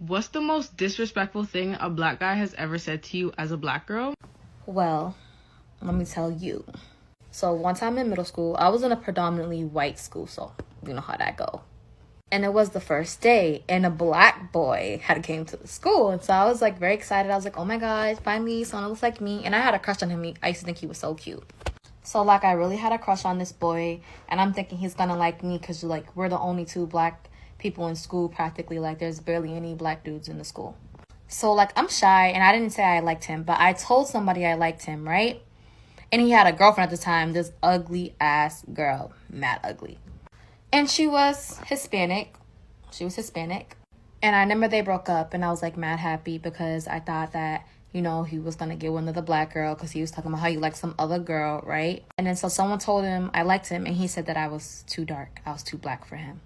What's the most disrespectful thing a black guy has ever said to you as a black girl? Well, let me tell you. So one time in middle school, I was in a predominantly white school, so you know how that go. And it was the first day, and a black boy had came to the school, and so I was like very excited. I was like, oh my gosh, finally someone looks like me. And I had a crush on him. I used to think he was so cute. So like I really had a crush on this boy, and I'm thinking he's gonna like me because like we're the only two black people in school practically. Like there's barely any black dudes in the school. So like I'm shy, and I didn't say I liked him, but I told somebody I liked him, right? And he had a girlfriend at the time, this ugly ass girl, mad ugly. And she was Hispanic. And I remember they broke up, and I was like mad happy because I thought that, you know, he was gonna get one of the black girl because he was talking about how he liked some other girl, right? And then so someone told him I liked him, and he said that I was too dark. I was too black for him.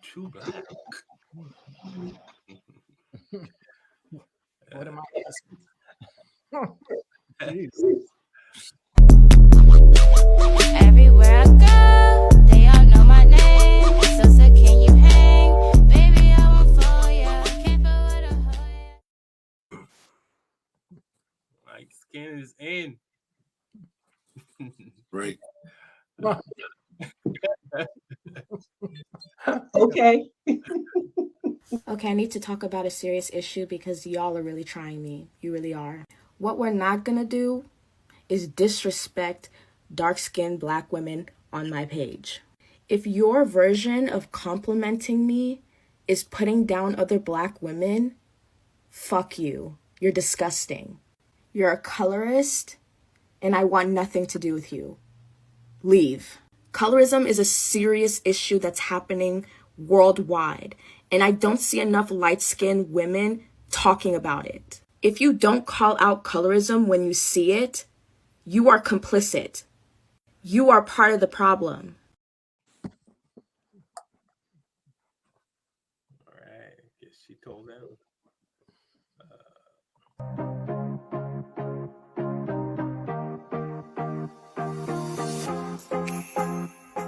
Too black. What am I asking? Everywhere I go, they all know my name. So can you hang? Baby, I won't fall, yeah. Can't forward a hoe. My skin is in. Right. Okay. Okay, I need to talk about a serious issue because y'all are really trying me. You really are. What we're not gonna do is disrespect dark-skinned black women on my page. If your version of complimenting me is putting down other black women, fuck you. You're disgusting. You're a colorist, and I want nothing to do with you. Leave. Colorism is a serious issue that's happening worldwide, and I don't see enough light-skinned women talking about it. If you don't call out colorism when you see it, you are complicit. You are part of the problem. All right. Guess she told them.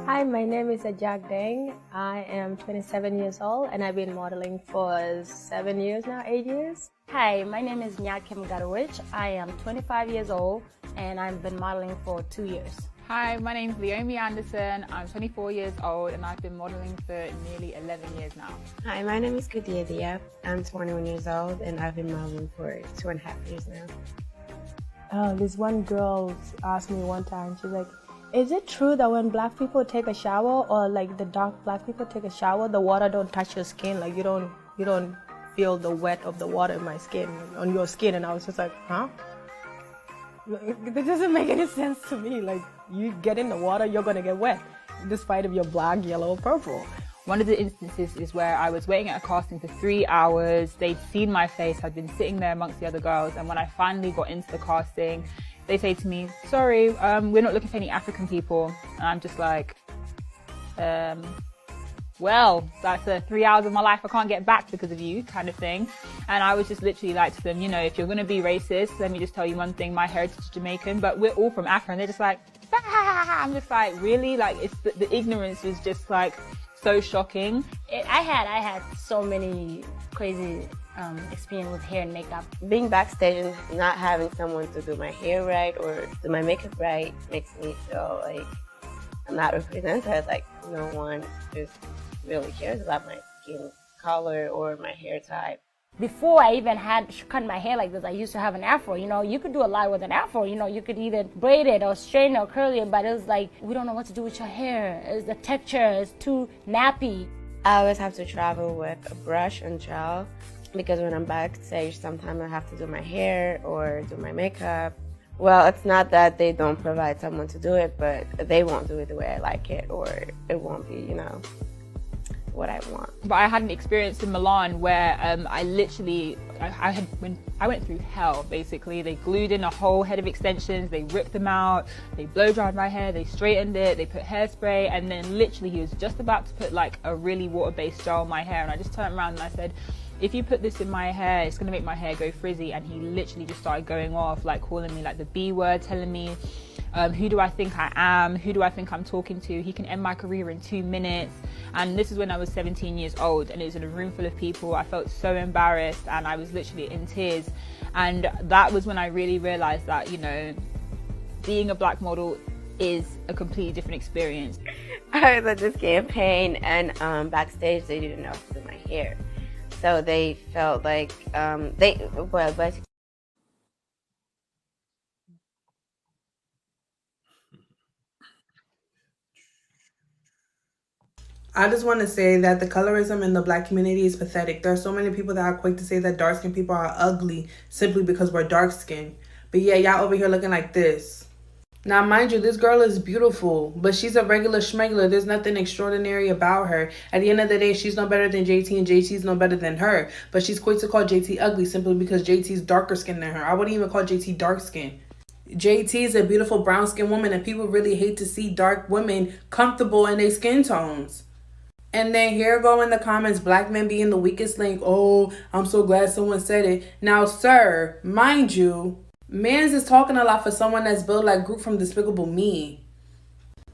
Hi, my name is Ajak Deng. I am 27 years old and I've been modeling for 7 years now, 8 years. Hi, my name is Nyakim Garowich. I am 25 years old and I've been modeling for 2 years. Hi, my name's Leomi Anderson. I'm 24 years old and I've been modeling for nearly 11 years now. Hi, my name is Kadia Diab. I'm 21 years old and I've been modeling for 2.5 years now. This one girl asked me one time, she's like, is it true that when black people take a shower or like the dark black people take a shower, the water don't touch your skin? Like you don't feel the wet of the water in my skin, on your skin. And I was just like, huh? That doesn't make any sense to me. Like you get in the water, you're gonna get wet, despite if you're black, yellow, or purple. One of the instances is where I was waiting at a casting for 3 hours. They'd seen my face. I'd been sitting there amongst the other girls. And when I finally got into the casting, they say to me, sorry, we're not looking for any African people. And I'm just like, well, that's 3 hours of my life I can't get back because of you, kind of thing. And I was just literally like to them, you know, if you're going to be racist, let me just tell you one thing, my heritage is Jamaican, but we're all from Africa. And they're just like, bah! I'm just like, really? Like, it's the ignorance was just like so shocking. I had so many crazy experience with hair and makeup. Being backstage and not having someone to do my hair right or do my makeup right makes me feel like I'm not represented. Like no one just really cares about my skin color or my hair type. Before I even had cut my hair like this, I used to have an afro. You know, you could do a lot with an afro. You know, you could either braid it or straighten it or curl it, but it was like, we don't know what to do with your hair. It's the texture is too nappy. I always have to travel with a brush and gel because when I'm backstage, sometimes I have to do my hair or do my makeup. Well, it's not that they don't provide someone to do it, but they won't do it the way I like it, or it won't be, you know, what I want. But I had an experience in Milan where I went through hell, basically. They glued in a whole head of extensions, they ripped them out, they blow dried my hair, they straightened it, they put hairspray, and then literally he was just about to put like a really water-based gel on my hair, and I just turned around and I said, if you put this in my hair, it's gonna make my hair go frizzy. And he literally just started going off, like calling me like the B word, telling me Who do I think I am? Who do I think I'm talking to? He can end my career in 2 minutes. And this is when I was 17 years old, and it was in a room full of people. I felt so embarrassed, and I was literally in tears. And that was when I really realized that, you know, being a black model is a completely different experience. I was at this campaign, and backstage they didn't know how to do my hair, so they felt like basically. I just want to say that the colorism in the black community is pathetic. There are so many people that are quick to say that dark-skinned people are ugly simply because we're dark-skinned. But yeah, y'all over here looking like this. Now, mind you, this girl is beautiful, but she's a regular schmegular. There's nothing extraordinary about her. At the end of the day, she's no better than JT, and JT's no better than her. But she's quick to call JT ugly simply because JT's darker skinned than her. I wouldn't even call JT dark skinned. JT is a beautiful brown skinned woman, and people really hate to see dark women comfortable in their skin tones. And then here go in the comments, black men being the weakest link. Oh, I'm so glad someone said it. Now, sir, mind you, mans is talking a lot for someone that's built like Groot from Despicable Me.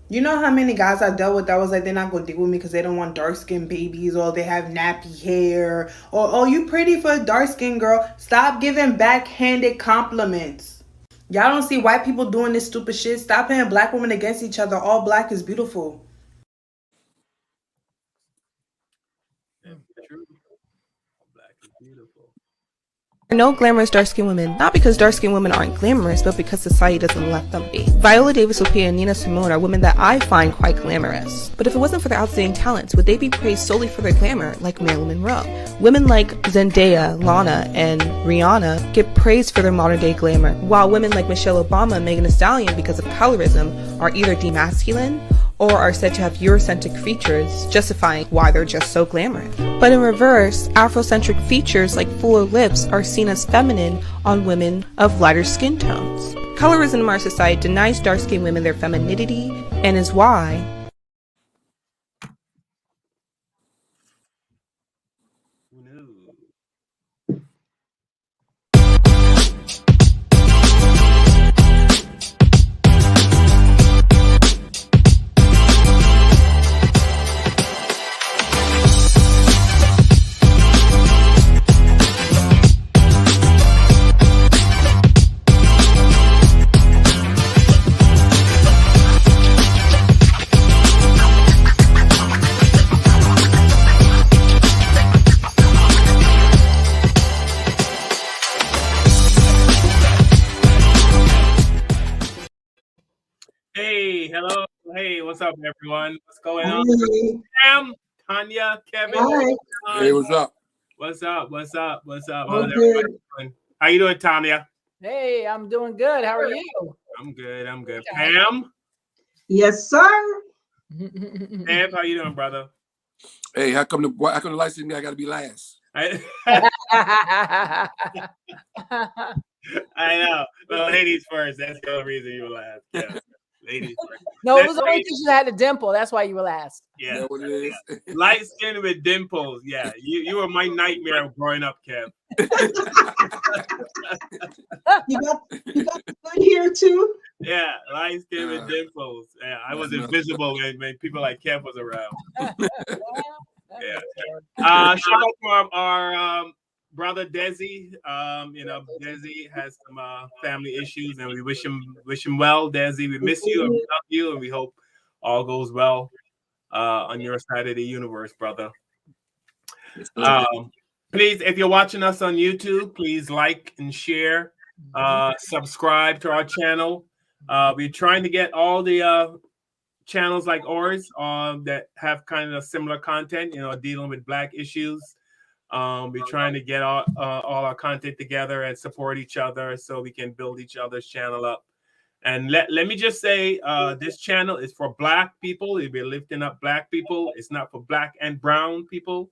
You know how many guys I dealt with that was like, they're not going to deal with me because they don't want dark-skinned babies, or they have nappy hair, or, oh, you pretty for a dark-skinned girl. Stop giving backhanded compliments. Y'all don't see white people doing this stupid shit. Stop putting black women against each other. All black is beautiful. True. Black is beautiful. No glamorous dark-skinned women, not because dark-skinned women aren't glamorous, but because society doesn't let them be. Viola Davis, Sophia, and Nina Simone are women that I find quite glamorous. But if it wasn't for their outstanding talents, would they be praised solely for their glamour, like Marilyn Monroe? Women like Zendaya, Lana, and Rihanna get praised for their modern-day glamour, while women like Michelle Obama and Megan Thee Stallion, because of colorism, are either demasculine or are said to have Eurocentric features, justifying why they're just so glamorous. But in reverse, Afrocentric features like fuller lips are seen as feminine on women of lighter skin tones. Colorism in our society denies dark-skinned women their femininity, and is why Who knew? Hey, hello. Hey, what's up, everyone? What's going on? Sam, Tanya, Kevin. Hi. Hey, what's up? What's up? What's up? What's up? All How's good. everybody doing? How you doing, Tanya? Hey, I'm doing good. How are you? I'm good. I'm good. Pam? Yes, sir. Pam, how you doing, brother? Hey, how come the license guy got to be last? I know. Well, ladies first. That's the only reason you were last. Yeah. Ladies first. No, it was only because you had a dimple. That's why you were last. Yeah. Light skin with dimples. Yeah. You were my nightmare growing up, Kev. you got good hair too? Yeah, light skin with dimples. Yeah, I was invisible when people like Kev was around. Yeah. Shout out to our brother Desi. Desi has some family issues, and we wish him well. Desi, we miss you and we love you, and we hope all goes well on your side of the universe, brother. Please, if you're watching us on YouTube, please like and share. Subscribe to our channel. We're trying to get all the channels like ours that have kind of similar content, dealing with Black issues. We're trying to get all our content together and support each other so we can build each other's channel up. And let me just say, this channel is for Black people. We're lifting up Black people. It's not for Black and brown people.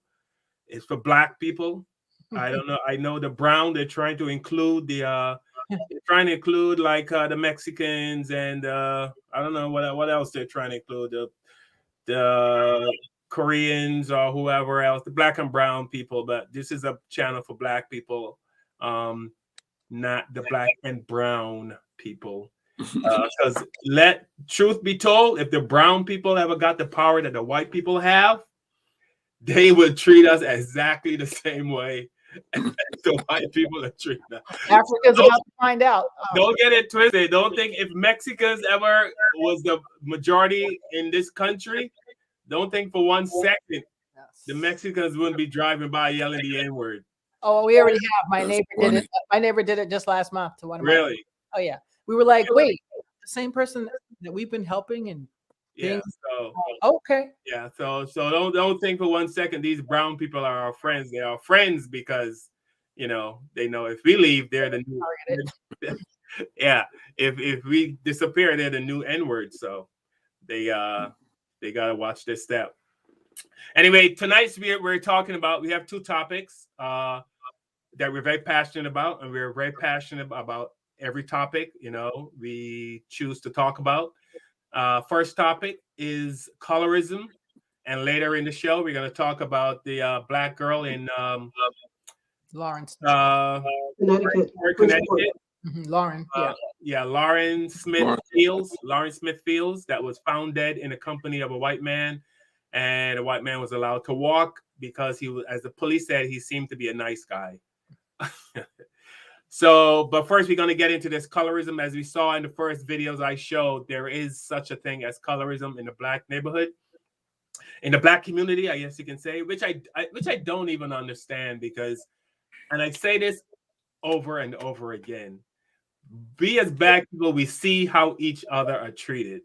It's for Black people. I don't know. I know the brown, they're trying to include the like the Mexicans and I don't know what else they're trying to include, the Koreans or whoever else, the Black and brown people. But this is a channel for Black people, not the Black and brown people. Because let truth be told, if the brown people ever got the power that the white people have, they would treat us exactly the same way as the white people are treating us. Africa's about to find out. Don't get it twisted. Don't think if Mexicans ever was the majority in this country, don't think for 1 second the Mexicans wouldn't be driving by yelling the N word. Oh, we already have. My neighbor did it. My neighbor did it just last month to one of my. Really? Oh yeah. We were like, wait, the same person that we've been helping and Yeah. things. So Okay. yeah. So don't think for 1 second these brown people are our friends. They are friends because they know if we leave, they're the new. Yeah. If we disappear, they're the new N word. So they gotta watch this step. Anyway, tonight's we're talking about. We have 2 topics that we're very passionate about, and we're very passionate about every topic we choose to talk about. First topic is colorism, and later in the show we're going to talk about the black girl in Lawrence, Connecticut. Connecticut. Lauren, yeah, Lauren Smith Fields. Lauren Smith Fields that was found dead in the company of a white man, and the white man was allowed to walk because he was, as the police said, he seemed to be a nice guy. So, but first we're going to get into this colorism. As we saw in the first videos I showed, there is such a thing as colorism in the black neighborhood, in the black community, I guess you can say, which I don't even understand because, and I say this over and over again, we as black people, we see how each other are treated.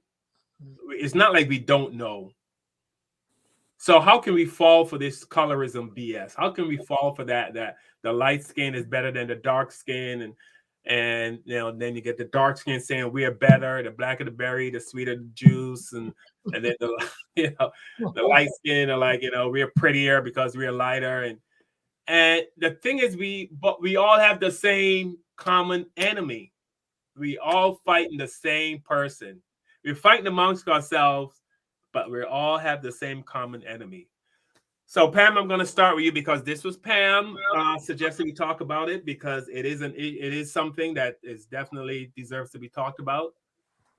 It's not like we don't know. So how can we fall for this colorism BS? How can we fall for that the light skin is better than the dark skin, and then you get the dark skin saying we are better, the blacker the berry, the sweeter the juice, and then the the light skin are like we're prettier because we're lighter, and the thing is we all have the same common enemy. We all fighting the same person. We're fighting amongst ourselves, but we all have the same common enemy. So Pam, I'm going to start with you because this was Pam suggested we talk about it because it is something that is definitely deserves to be talked about.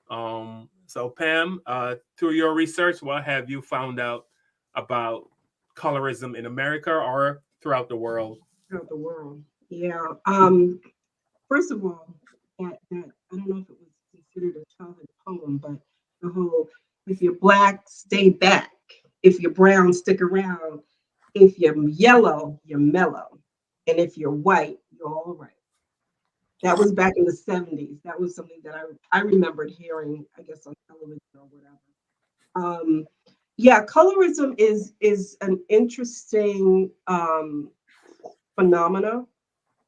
So Pam, through your research, what have you found out about colorism in America or throughout the world? Throughout the world, yeah. First of all, that I don't know if it was considered a childhood poem, but the whole "if you're black, stay back. If you're brown, stick around. If you're yellow, you're mellow. And if you're white, you're all right." That was back in the 70s. That was something that I remembered hearing, I guess, on television or whatever. Yeah, colorism is an interesting phenomena,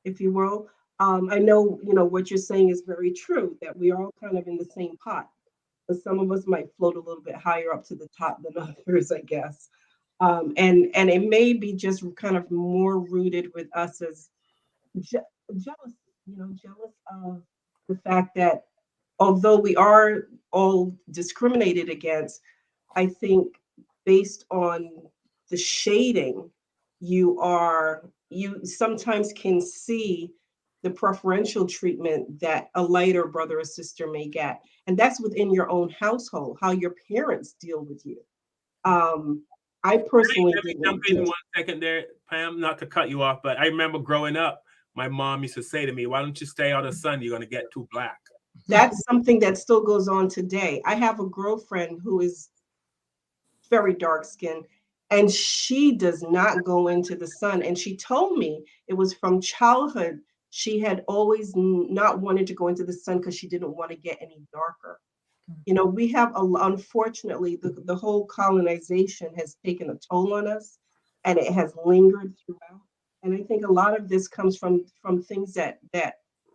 if you will. I know, what you're saying is very true, that we are all kind of in the same pot, but some of us might float a little bit higher up to the top than others, I guess. And it may be just kind of more rooted with us as jealous, jealous of the fact that although we are all discriminated against, I think based on the shading, you sometimes can see the preferential treatment that a lighter brother or sister may get. And that's within your own household, how your parents deal with you. I personally Let me jump in 1 second there, Pam, not to cut you off, but I remember growing up, my mom used to say to me, "Why don't you stay out of the sun? You're going to get too black." That's something that still goes on today. I have a girlfriend who is very dark skinned, and she does not go into the sun. And she told me it was from childhood. She had always not wanted to go into the sun because she didn't want to get any darker. We have unfortunately the whole colonization has taken a toll on us, and it has lingered throughout. And I think a lot of this comes from things that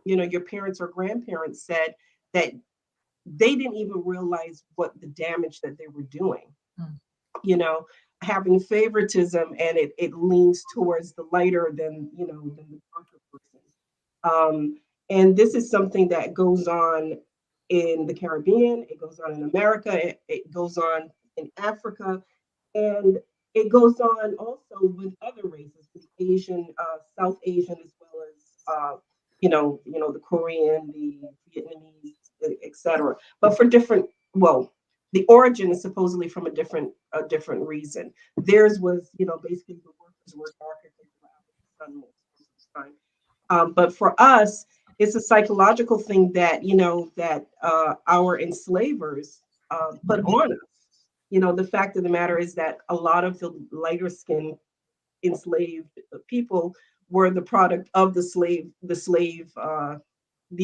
your parents or grandparents said that they didn't even realize what the damage that they were doing. you know, Having favoritism, and it leans towards the lighter than the darker person. And this is something that goes on in the Caribbean, it goes on in America, it goes on in Africa, and it goes on also with other races, with Asian, South Asian, as well as the Korean, the Vietnamese, etc. But for different, well, the origin is supposedly from a different reason. Theirs was, basically the workers were darker because they were out in the sun most of the time. But for us, it's a psychological thing that our enslavers put on us. The fact of the matter is that a lot of the lighter skinned enslaved people were the product of the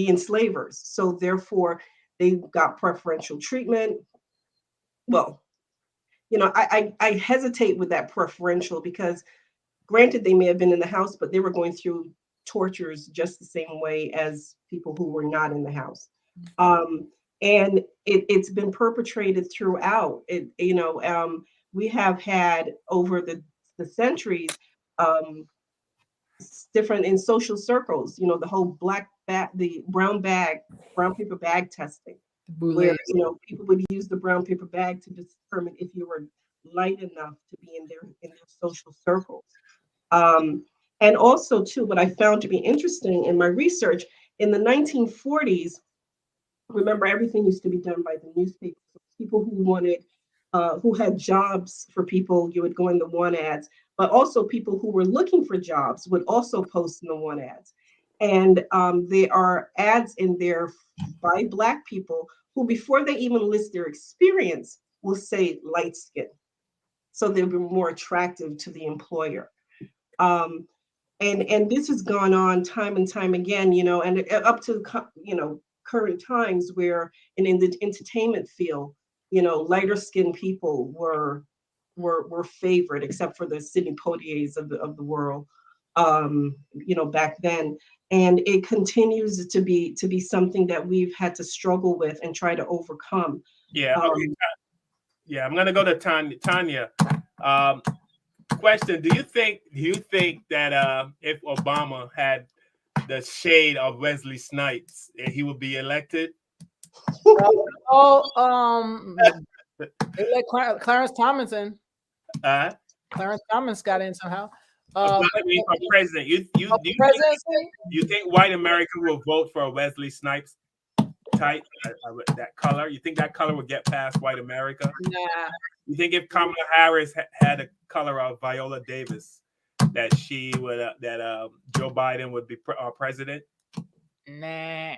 enslavers. So therefore, they got preferential treatment. Well, I hesitate with that preferential because granted, they may have been in the house, but they were going through tortures just the same way as people who were not in the house. And it's been perpetrated throughout. We have had over the centuries, different in social circles, the whole the brown paper bag testing, where people would use the brown paper bag to determine if you were light enough to be in their social circles. And also, too, what I found to be interesting in my research, in the 1940s, remember everything used to be done by the newspapers. People who had jobs for people, you would go in the want ads, but also people who were looking for jobs would also post in the want ads. And there are ads in there by Black people who, before they even list their experience, will say light skin. So they'll be more attractive to the employer. And this has gone on time and time again, and up to current times where in the entertainment field, lighter skinned people were favored, except for the Sidney Poitiers of the world, back then. And it continues to be something that we've had to struggle with and try to overcome. Yeah. Okay. Yeah, I'm gonna go to Tanya. Question: Do you think that if Obama had the shade of Wesley Snipes, he would be elected? They let Clarence Tomlinson. Clarence Thomas got in somehow. I mean, for president, you think white America will vote for a Wesley Snipes type, that color? You think that color would get past white America? Nah. You think if Kamala Harris had a color of Viola Davis, that she would that Joe Biden would be president? Nah.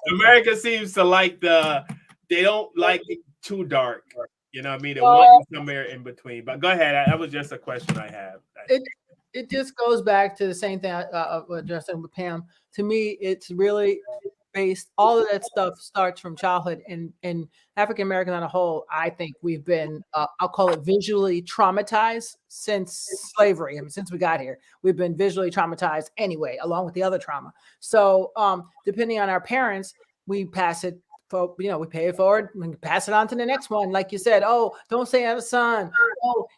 America seems to like they don't like it too dark. You know what I mean? They want somewhere in between. But go ahead. That was just a question I have. It just goes back to the same thing I was addressing with Pam. To me, it's really based, all of that stuff starts from childhood, and African Americans on a whole, I think we've been, I'll call it visually traumatized since slavery. I mean, since we got here, we've been visually traumatized anyway, along with the other trauma. So depending on our parents, we pass it, we pay it forward and pass it on to the next one. Like you said, oh, don't say out of sun. Oh,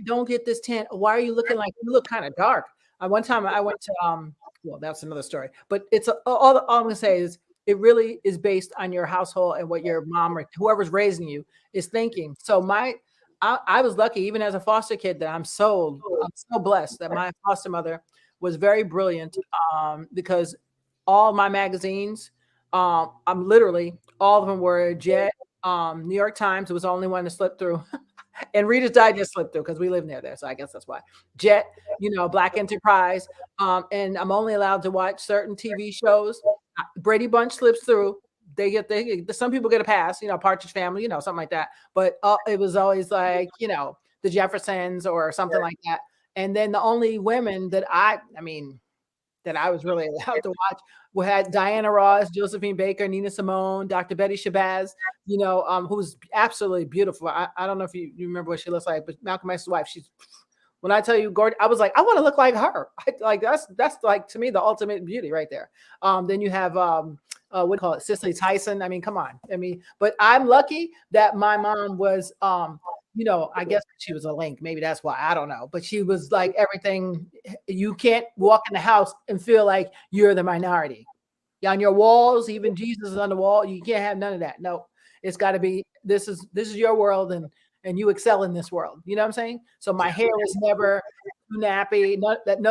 don't get this tan. Why are you looking like you look kind of dark? One time I went to, well, that's another story, but it's all I'm going to say is it really is based on your household and what your mom or whoever's raising you is thinking. So I was lucky, even as a foster kid, that I'm so blessed that my foster mother was very brilliant, because all my magazines, I'm literally, all of them were Jet, New York Times. It was the only one to slip through. And Reader's Digest slipped through because we live near there. So I guess that's why. Jet, Black Enterprise. And I'm only allowed to watch certain TV shows. Brady Bunch slips through. Some people get a pass, Partridge Family, something like that. But it was always like, the Jeffersons or something like that. And then the only women that I was really allowed to watch, we had Diana Ross, Josephine Baker, Nina Simone, Dr. Betty Shabazz, who's absolutely beautiful. I don't know if you remember what she looks like, but Malcolm X's wife, when I tell you, Gordon, I was like, I want to look like her. That's like, to me, the ultimate beauty right there. Then you have, what do you call it, Cicely Tyson. I mean, come on. But I'm lucky that my mom was, I guess she was a link. Maybe that's why. I don't know. But she was like everything. You can't walk in the house and feel like you're the minority. On your walls, even Jesus is on the wall. You can't have none of that. No, it's got to be, this is your world, and you excel in this world. You know what I'm saying? So my hair was never too nappy.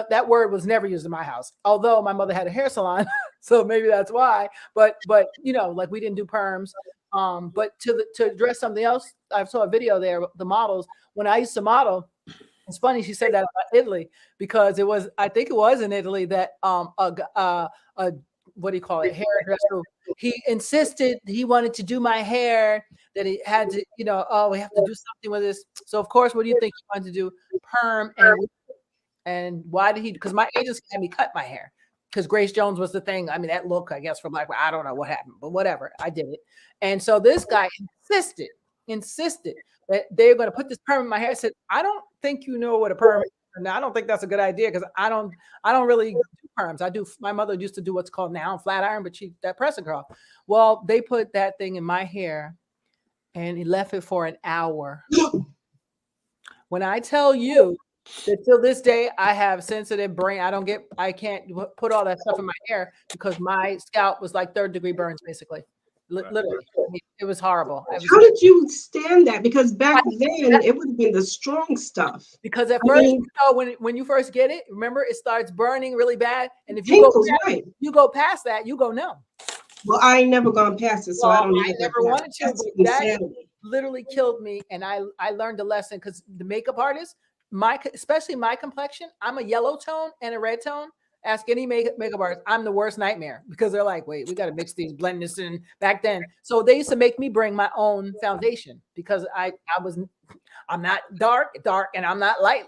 That word was never used in my house. Although my mother had a hair salon, so maybe that's why. But you know, like we didn't do perms. But to address something else, I saw a video there. The models, when I used to model, it's funny she said that about Italy, because I think it was in Italy that a what do you call it, hairdresser, he insisted he wanted to do my hair, that he had to, you know, oh, we have to do something with this. So of course, what do you think he wanted to do? Perm. And why did he? Because my agency had me cut my hair, because Grace Jones was the thing. I mean, that look, I guess, from like, I don't know what happened, but whatever, I did it. And so this guy insisted that they're going to put this perm in my hair. I said, I don't think you know what a perm is. And I don't think that's a good idea, because I don't really do perms. My mother used to do what's called now flat iron, but that pressing curl. Well, they put that thing in my hair and he left it for an hour. When I tell you that till this day I have sensitive brain, I can't put all that stuff in my hair, because my scalp was like 3rd-degree burns, basically. Literally, I mean, it was horrible. How did you stand that? Because back then it would have been the strong stuff. Because at first, you know, when you first get it, remember, it starts burning really bad, and if you go past that, you go numb. Well, I ain't never gone past it, so I don't know. I never wanted to, but that literally killed me, and I learned a lesson, because the makeup artist, especially my complexion, I'm a yellow tone and a red tone. Ask any makeup artist, I'm the worst nightmare, because they're like, wait, we got to mix these, blend this in back then. So they used to make me bring my own foundation, because I'm not dark, and I'm not light.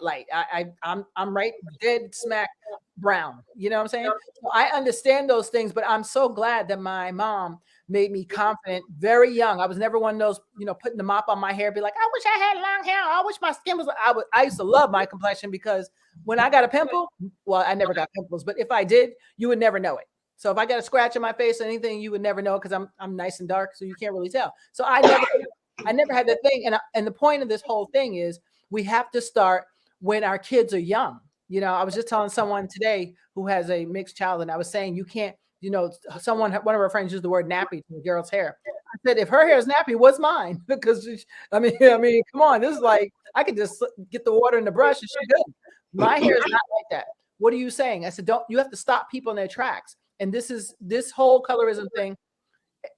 I'm right dead smack brown. You know what I'm saying? So I understand those things, but I'm so glad that my mom made me confident very young. I was never one of those, you know, putting the mop on my hair, be like, I wish I had long hair. I wish my skin was. I used to love my complexion, because when I got a pimple, well, I never got pimples, but if I did, you would never know it. So if I got a scratch on my face or anything, you would never know, because I'm nice and dark, so you can't really tell. So I never had that thing. And the point of this whole thing is we have to start when our kids are young. You know, I was just telling someone today who has a mixed child, and I was saying, you can't, you know, one of our friends used the word nappy to the girl's hair. I said, if her hair is nappy, what's mine? Because I mean, come on, this is like, I could just get the water in the brush and she's good. My hair is not like that. What are you saying? I said, you have to stop people in their tracks. And this whole colorism thing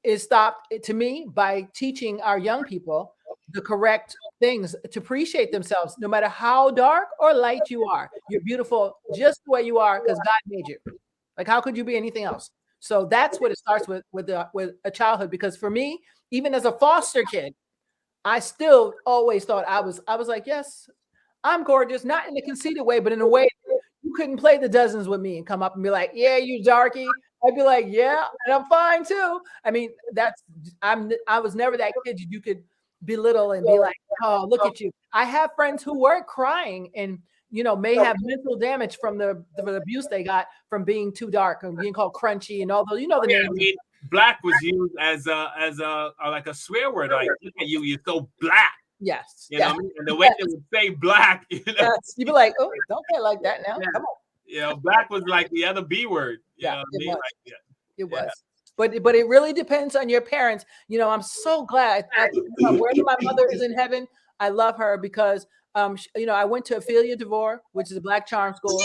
is stopped, to me, by teaching our young people the correct things to appreciate themselves, no matter how dark or light you are. You're beautiful just the way you are, because God made you. Like, how could you be anything else? So that's what it starts with a childhood. Because for me, even as a foster kid, I still always thought I was like, yes, I'm gorgeous, not in a conceited way, but in a way you couldn't play the dozens with me and come up and be like, yeah, you darky. I'd be like, yeah, and I'm fine too. I mean, I was never that kid you could belittle and be like, oh, look at you. I have friends who were crying and, you know, may have mental damage from the abuse they got from being too dark and being called crunchy and all those, you know, the names. I mean, black was used as a like a swear word. Like, look at you, you're so black. Yes. You know, and the way they would say black, you know, yes. You'd be like, oh, don't say it like that now. Come on. You know, black was like the other B word. You know what I mean? It was. But it really depends on your parents. You know, I'm so glad. Wherever my mother is in heaven, I love her, because you know, I went to Ophelia DeVore, which is a black charm school.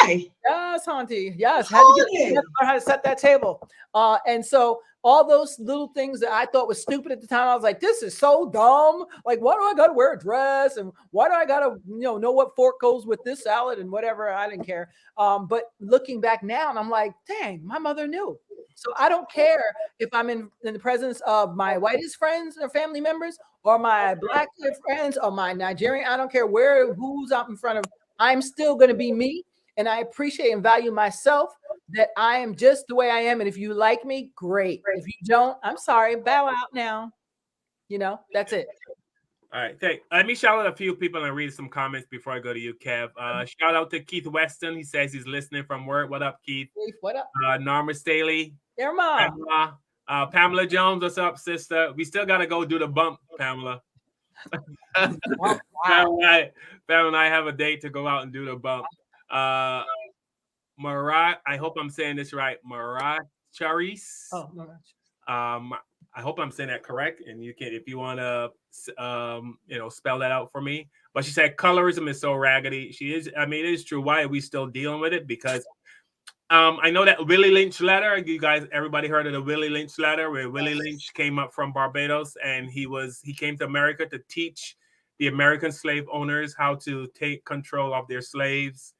Yes, auntie. Yes, had to learn how to set that table. And so all those little things that I thought was stupid at the time, I was like, this is so dumb. Like, why do I got to wear a dress? And why do I got to, you know what fork goes with this salad and whatever? I didn't care. But looking back now, and I'm like, dang, my mother knew. So I don't care if I'm in the presence of my whitest friends or family members, or my black friends, or my Nigerian. I don't care who's up in front of. I'm still going to be me. And I appreciate and value myself, that I am just the way I am. And if you like me, great. If you don't, I'm sorry. Bow out now. You know, that's it. All right. Let me shout out a few people and read some comments before I go to you, Kev. Shout out to Keith Weston. He says he's listening from work. What up, Keith? What up? Norma Staley. There, Mom. Pamela Jones. What's up, sister? We still got to go do the bump, Pamela. Wow. Pamela and I have a date to go out and do the bump. Marat, I hope I'm saying this right. Marat Charis. Oh, Marat. I hope I'm saying that correct. And you can, if you want to, spell that out for me. But she said colorism is so raggedy. She is. I mean, it is true. Why are we still dealing with it? Because I know that Willie Lynch letter. You guys, everybody heard of the Willie Lynch letter, where Willie Lynch came up from Barbados, and he came to America to teach the American slave owners how to take control of their slaves.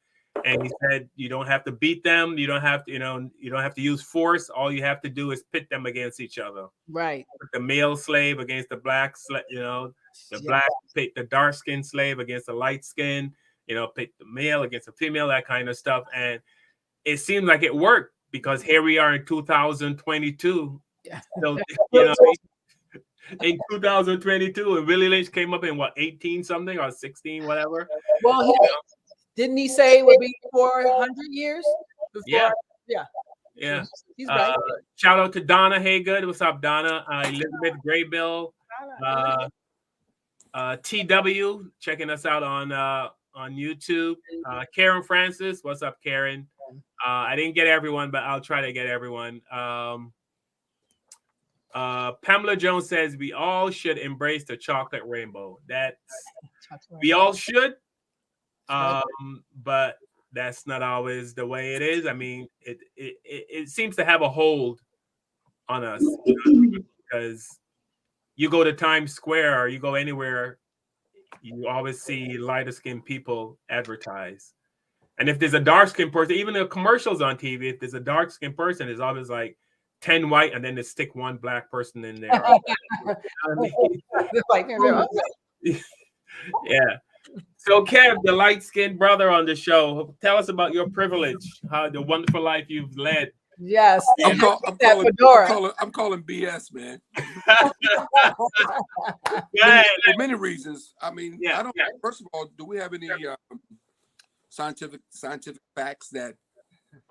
And he said, you don't have to beat them. You don't have to, you don't have to use force. All you have to do is pit them against each other. Right. The male slave against the black, the dark skinned slave against the light skin, pit the male against the female, that kind of stuff. And it seems like it worked, because here we are in 2022. Yeah. So, in 2022, and Willie Lynch came up in what, 18 something or 16, whatever. Well, didn't he say it would be 400 years? Before? Yeah. Yeah. Yeah. He's right. Shout out to Donna Haygood. What's up, Donna? Elizabeth Graybill. TW checking us out on YouTube. Karen Francis. What's up, Karen? I didn't get everyone, but I'll try to get everyone. Pamela Jones says we all should embrace the chocolate rainbow. We all should. But that's not always the way it is. I mean, it seems to have a hold on us, because you go to Times Square or you go anywhere, you always see lighter skinned people advertised. And if there's a dark skinned person, even the commercials on TV, if there's a dark skinned person, it's always like 10 white, and then they stick one black person in there. Yeah. So, Kev, the light-skinned brother on the show, tell us about your privilege, how the wonderful life you've led. Yes, I'm calling BS, man. For many reasons. I mean, I don't. First of all, do we have any scientific facts that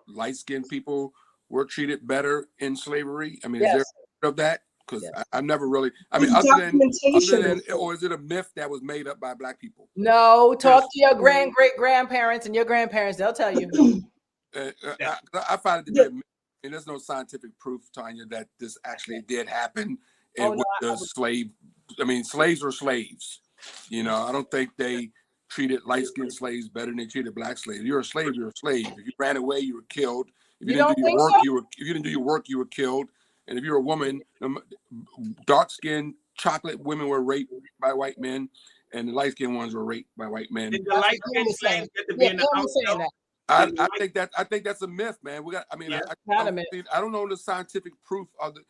light-skinned people were treated better in slavery? I mean, is there of that? Because I never really. I mean, other than, or is it a myth that was made up by Black people? No, talk to your great grandparents and your grandparents; they'll tell you. I find it to be a myth, and there's no scientific proof, Tanya, that this actually did happen. And with the slave, I mean, slaves were slaves. I don't think they treated light-skinned slaves better than they treated black slaves. You're a slave. You're a slave. If you ran away, you were killed. If you didn't do your work, if you didn't do your work, you were killed. And if you're a woman, dark-skinned chocolate women were raped by white men, and the light-skinned ones were raped by white men. Did the light-skinned slaves get to be in the house? I think that's a myth, man. I don't know the scientific proof of the.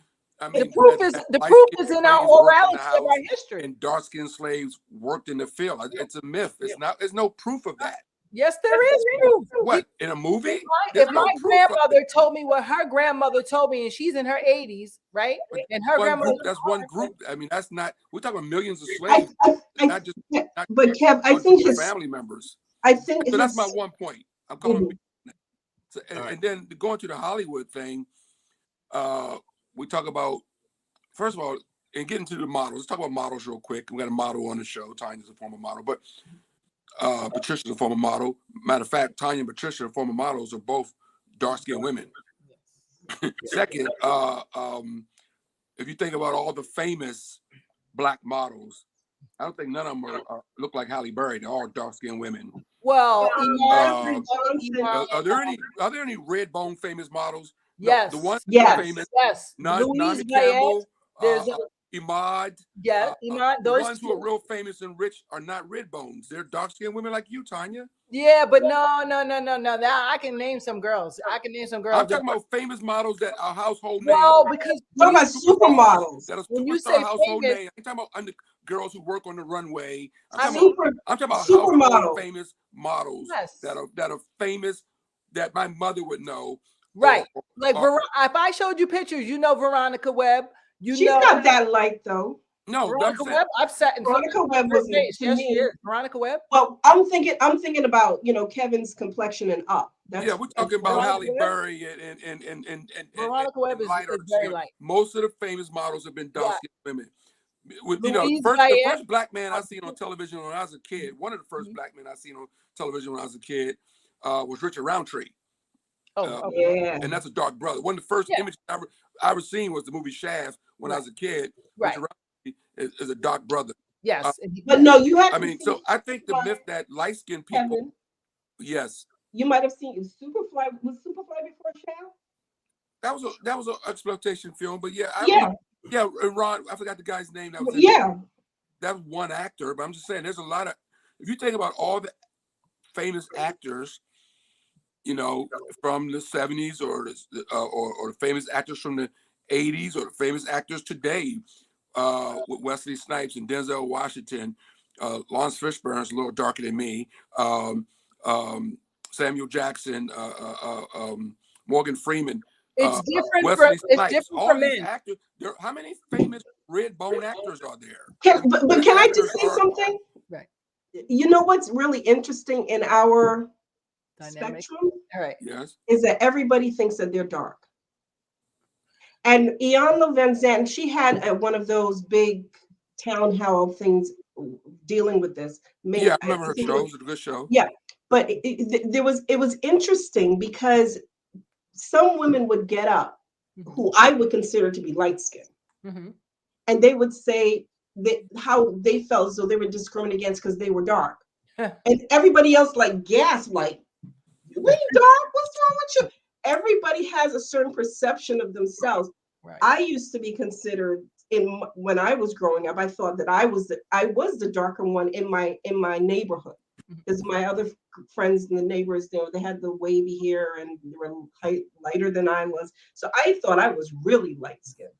I mean, the proof is in our orality of our history. And dark-skinned slaves worked in the field. It's a myth. It's not. There's no proof of that. Yes, there is proof. What, in a movie? If my grandmother told me what her grandmother told me, and she's in her 80s, right? And her grandmother. That's one group. I mean, that's not. We're talking about millions of slaves, not just. But Kev, I think his family members. I think so. That's my one point. I'm going. So, and then going to the Hollywood thing, we talk about, first of all, and getting to the models. Let's talk about models real quick. We got a model on the show. Tanya's a former model, but. Patricia's a former model. Matter of fact, Tanya and Patricia, former models, are both dark-skinned women. Second, if you think about all the famous Black models, I don't think none of them look like Halle Berry. They're all dark-skinned women. Well, are there any red bone famous models? Yes. The ones that are famous. Yes. Nami Campbell. Imad. Yeah, Imad. The ones who are real famous and rich are not red bones. They're dark-skinned women like you, Tanya. Yeah, but no. Now I can name some girls. I'm talking about famous models that are household names. Well, because what about supermodels? That are when you say household famous, names. I'm talking about girls who work on the runway. I'm talking about household famous models that are famous that my mother would know. Right. If I showed you pictures, Veronica Webb. She's not that light though. No, Veronica Webb. I've sat in Veronica Webb was Veronica Webb. Well, I'm thinking about Kevin's complexion and up. We're talking about Halle Berry and Veronica Webb is very light. Most of the famous models have been dark-skinned women. The first black man I seen on television when I was a kid. One of the first black men I seen on television when I was a kid was Richard Roundtree. Yeah. And that's a dark brother. One of the first images I ever seen was the movie Shaft when I was a kid. Right. Which is a dark brother. Yes. But no, you had. I mean, so I think the myth that light-skinned people. Kevin, yes. you might have seen Superfly. Was Superfly before Shaft? That was an exploitation film, but yeah, Ron, I forgot the guy's name that was in that was one actor, but I'm just saying there's a lot of, if you think about all the famous actors, you know, from the 70s or the famous actors from the 80s or the famous actors today, with Wesley Snipes and Denzel Washington, Lawrence Fishburne's a little darker than me, Samuel Jackson, Morgan Freeman. It's different. Wesley It's Snipes. different All for these men. actors. How many famous red bone actors are there? But can I just say something? Right. You know what's really interesting in our Dynamic. spectrum? All right. Yes. Is that everybody thinks that they're dark. And Iyanla Vanzant, she had one of those big town hall things dealing with this. Yeah, I remember her show. It was a good show. Yeah, but it was interesting because some women would get up who I would consider to be light skinned, and they would say that how they felt as though they were discriminated against because they were dark, and everybody else like gasped, like, "You ain't dark? What's wrong with you?" Everybody has a certain perception of themselves. Right. I used to be considered when I was growing up. I thought that I was the darker one in my neighborhood, because my other friends and the neighbors, they had the wavy hair and they were lighter than I was. So I thought I was really light skinned.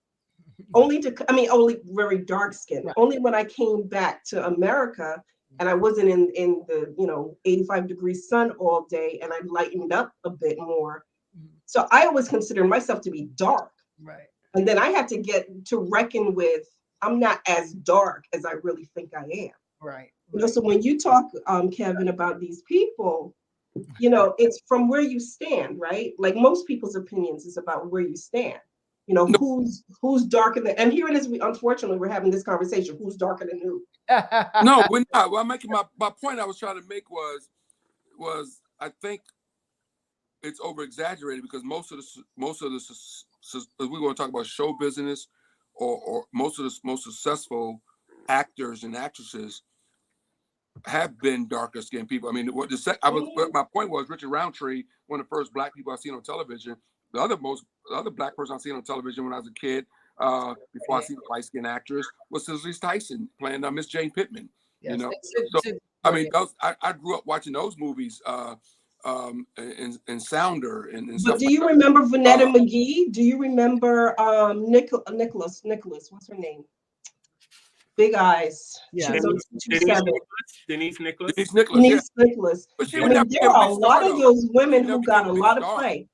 Only very dark skinned. Right. Only when I came back to America and I wasn't in the 85-degree sun all day and I lightened up a bit more. So I always considered myself to be dark. Right. And then I had to get to reckon with, I'm not as dark as I really think I am. Right. So when you talk, Kevin, about these people, it's from where you stand, right? Like most people's opinions is about where you stand. Who's darker than, and here it is. Unfortunately, we're having this conversation. Who's darker than who? No, we're not. Well, I'm making my point I was trying to make was I think it's over exaggerated because most of the we're going to talk about show business or most of the most successful actors and actresses have been darker skinned people. I mean, my point was Richard Roundtree, one of the first black people I've seen on television. The other black person I've seen on television when I was a kid, before I seen a light skinned actress, was Cicely Tyson playing Miss Jane Pittman. Yes. I mean, I grew up watching those movies. And Sounder and stuff. But do you remember Vanetta McGee? Do you remember Nicholas? What's her name? Big eyes. Yeah. Denise Nicholas. Denise Nicholas. But she there are a lot of those women who got a lot of play.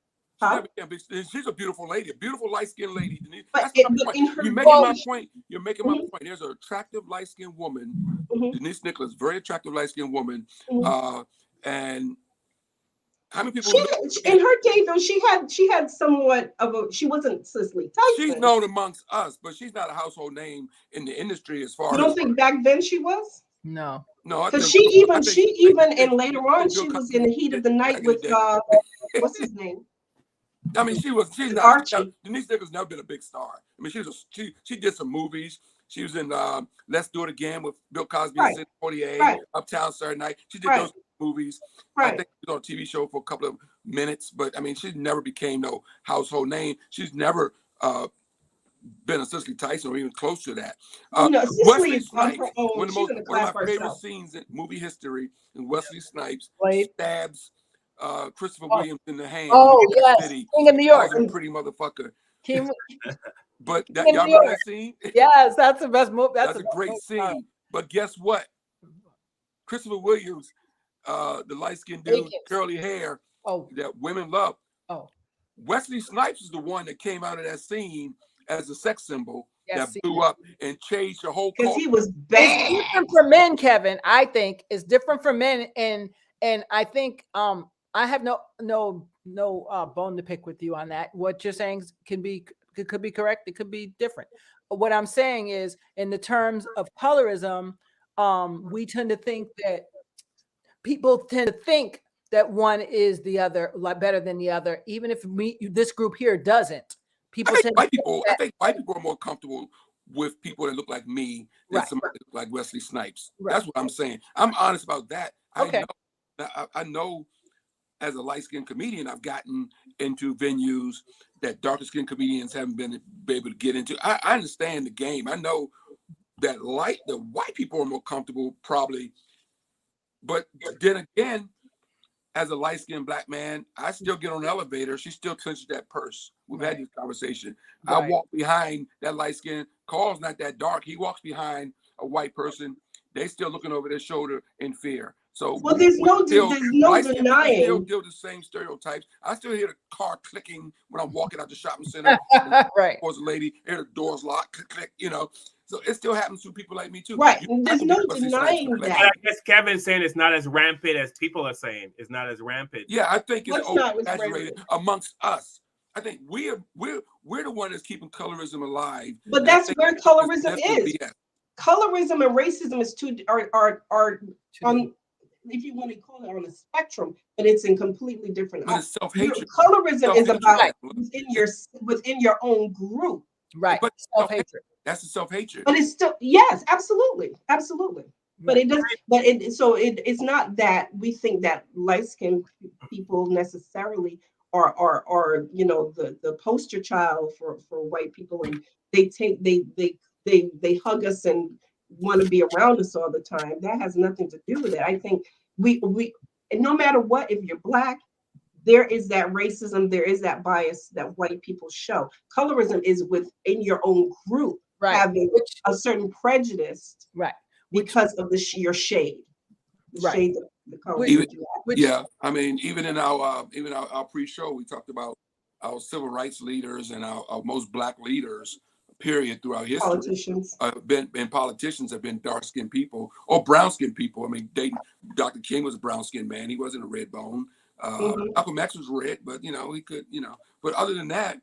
She's a beautiful lady, a beautiful light-skinned lady. But You're making my point. You're making my point. There's an attractive light-skinned woman, Denise Nicholas, very attractive light-skinned woman, and how many people? In her day, though, she had somewhat of a. She wasn't Cicely Tyson. She's known amongst us, but she's not a household name in the industry as far. You don't think back then she was? No. Because she even and later on she was in the heat of the night with what's his name? I mean, she's not. Archie. Denise Nichols never been a big star. I mean, she did some movies. She was in Let's Do It Again with Bill Cosby and Sid 48, Uptown Saturday Night. She did those movies. I think she was on a TV show for a couple of minutes, but I mean, she never became no household name. She's never been a Cicely Tyson or even close to that. Wesley Snipes, one of my favorite scenes in movie history, and Wesley Snipes stabs Christopher Williams in the hand. Oh, yes. King of New York. Pretty motherfucker. King. But y'all remember that scene? Yes, that's the best movie. That's a great scene. But guess what? Christopher Williams, the light-skinned dude, curly hair, that women love. Oh. Wesley Snipes is the one that came out of that scene as a sex symbol that blew up and changed the whole culture. Because he was bad. It's different for men, Kevin. I think it's different for men, and I think I have no bone to pick with you on that. What you're saying could be correct. It could be different. What I'm saying is, in the terms of colorism, we tend to think that people tend to think that one is the other, like better than the other, even if this group here doesn't. People I think tend white people. I think white people are more comfortable with people that look like me than Right. somebody that look like Wesley Snipes. Right. That's what I'm saying. I'm honest about that. Okay. I know as a light-skinned comedian, I've gotten into venues that darker-skinned comedians haven't been able to get into. I understand the game. I know that the white people are more comfortable probably, but then again, as a light-skinned black man, I still get on an elevator. She still clenches that purse. We've had this conversation. Right. I walk behind that light-skinned. Carl's not that dark. He walks behind a white person. They still looking over their shoulder in fear. So well, there's no light-skinned people still denying. deal with the same stereotypes. I still hear the car clicking when I'm walking out the shopping center. Right. Towards a lady, hear the doors lock, click, click, you know. So it still happens to people like me too. Right. There's no denying But that. I guess Kevin's saying it's not as rampant as people are saying. It's not as rampant. Yeah, I think it's What's not as exaggerated rampant? amongst us. I think we're the one that's keeping colorism alive. But And I that's think where colorism that's the is. BS. Colorism and racism is are on, if you want to call it, on a spectrum, but it's in completely different. But it's self-hatred. Colorism is about Self-hatred. within your own group. Right. But Self-hatred. That's the self-hatred. But it's still, yes, absolutely. But it does. But it's not that we think that light-skinned people necessarily are the poster child for white people, and they hug us and want to be around us all the time. That has nothing to do with it. I think we no matter what, if you're black, there is that racism, there is that bias that white people show. Colorism is within your own group, right, having a certain prejudice, right, because of your shade, the right, shade, the color. Yeah, I mean, even in our pre-show, we talked about our civil rights leaders and our most black leaders, period, throughout history. Politicians. Politicians have been dark-skinned people or brown-skinned people. I mean, Dr. King was a brown-skinned man. He wasn't a red bone. Malcolm X was red, but he could, But other than that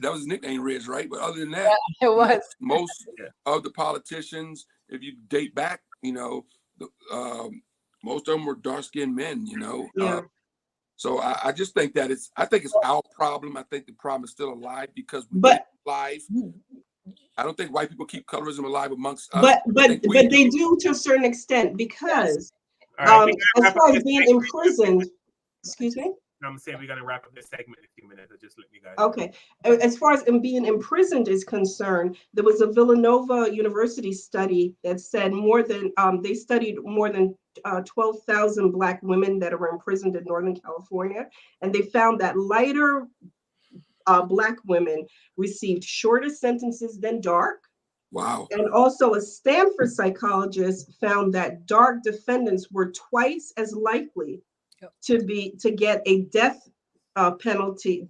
was his nickname, Reds, right? But other than that, it was most of the politicians. If you date back, most of them were dark-skinned men. Yeah. So I just think that I think it's our problem. I think the problem is still alive because we keep it alive. I don't think white people keep colorism alive amongst us. But they do to a certain extent, because Right, as far as being imprisoned, excuse me? I'm saying we're gonna wrap up this segment in a few minutes. Just let me guys. Okay. As far as being imprisoned is concerned, there was a Villanova University study that said they studied more than 12,000 Black women that are imprisoned in Northern California, and they found that lighter Black women received shorter sentences than dark. Wow. And also a Stanford psychologist found that dark defendants were twice as likely to get a death penalty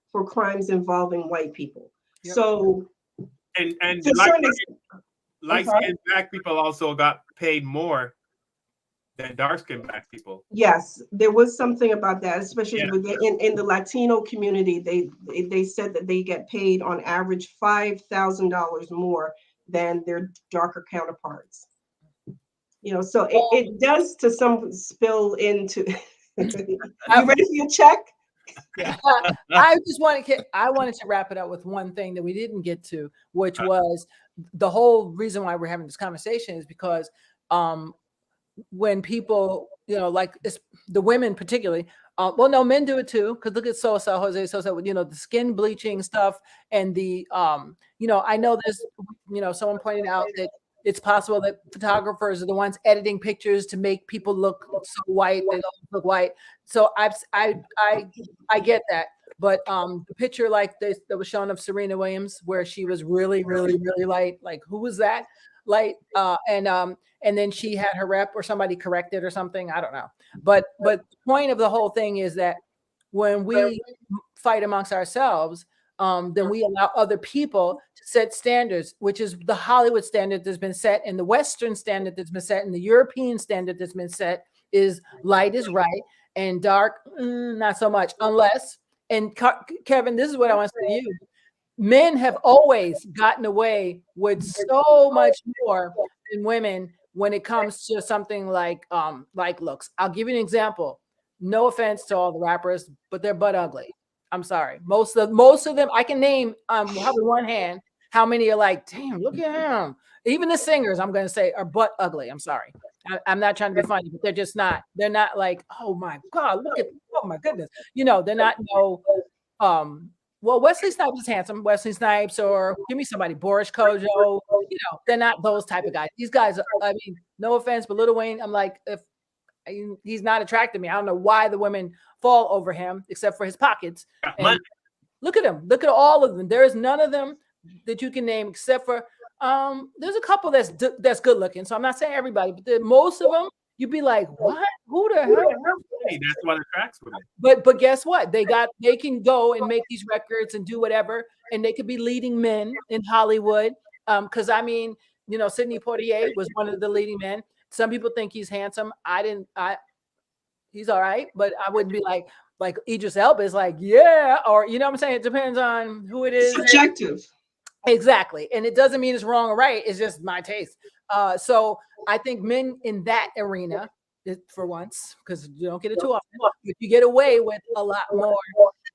for crimes involving white people. Yep. So and to light-skinned Black people also got paid more than dark-skinned Black people. Yes, there was something about that, especially in the Latino community. They said that they get paid on average $5,000 more than their darker counterparts. So it does to some spill into. You ready for your check? Yeah. I wanted to wrap it up with one thing that we didn't get to, which was the whole reason why we're having this conversation is because when people, like the women particularly, men do it too, because look at Jose Sosa, the skin bleaching stuff and the, I know there's, someone pointed out that it's possible that photographers are the ones editing pictures to make people look so white, they don't look white. So I get that. But the picture like this that was shown of Serena Williams, where she was really, really, really light, like who was that? Light, and then she had her rep or somebody corrected or something. I don't know. But the point of the whole thing is that when we fight amongst ourselves, then we allow other people to set standards, which is the Hollywood standard that's been set, and the Western standard that's been set, and the European standard that's been set is light is right and dark, not so much, unless, and Kevin, this is what I want to say to you. Men have always gotten away with so much more than women when it comes to something like looks. I'll give you an example. No offense to all the rappers, but they're butt ugly. I'm sorry. Most of them I can name probably one hand how many are like, damn, look at him. Even the singers, I'm gonna say, are butt ugly. I'm sorry. I'm not trying to be funny, but they're just not. They're not like, oh my God, look at, oh my goodness. You know, they're not well, Wesley Snipes is handsome. Wesley Snipes, or give me somebody, Boris Kojo. You know, they're not those type of guys. These guys, I mean, no offense, but Lil Wayne, I'm like, if he's not attracting me, I don't know why the women fall over him, except for his pockets. And look at him. Look at all of them. There is none of them that you can name except for there's a couple that's good looking. So I'm not saying everybody, but most of them, you'd be like, what? Who the hell? Hey, that's what attracts women. But guess what? They can go and make these records and do whatever, and they could be leading men in Hollywood. Because I mean, you know, Sidney Poitier was one of the leading men. Some people think he's handsome. He's all right, but I wouldn't be like Idris Elba is like, yeah, or you know what I'm saying? It depends on who it is. Subjective. Exactly. And it doesn't mean it's wrong or right. It's just my taste. So I think men in that arena, for once, because you don't get it too often, if you get away with a lot more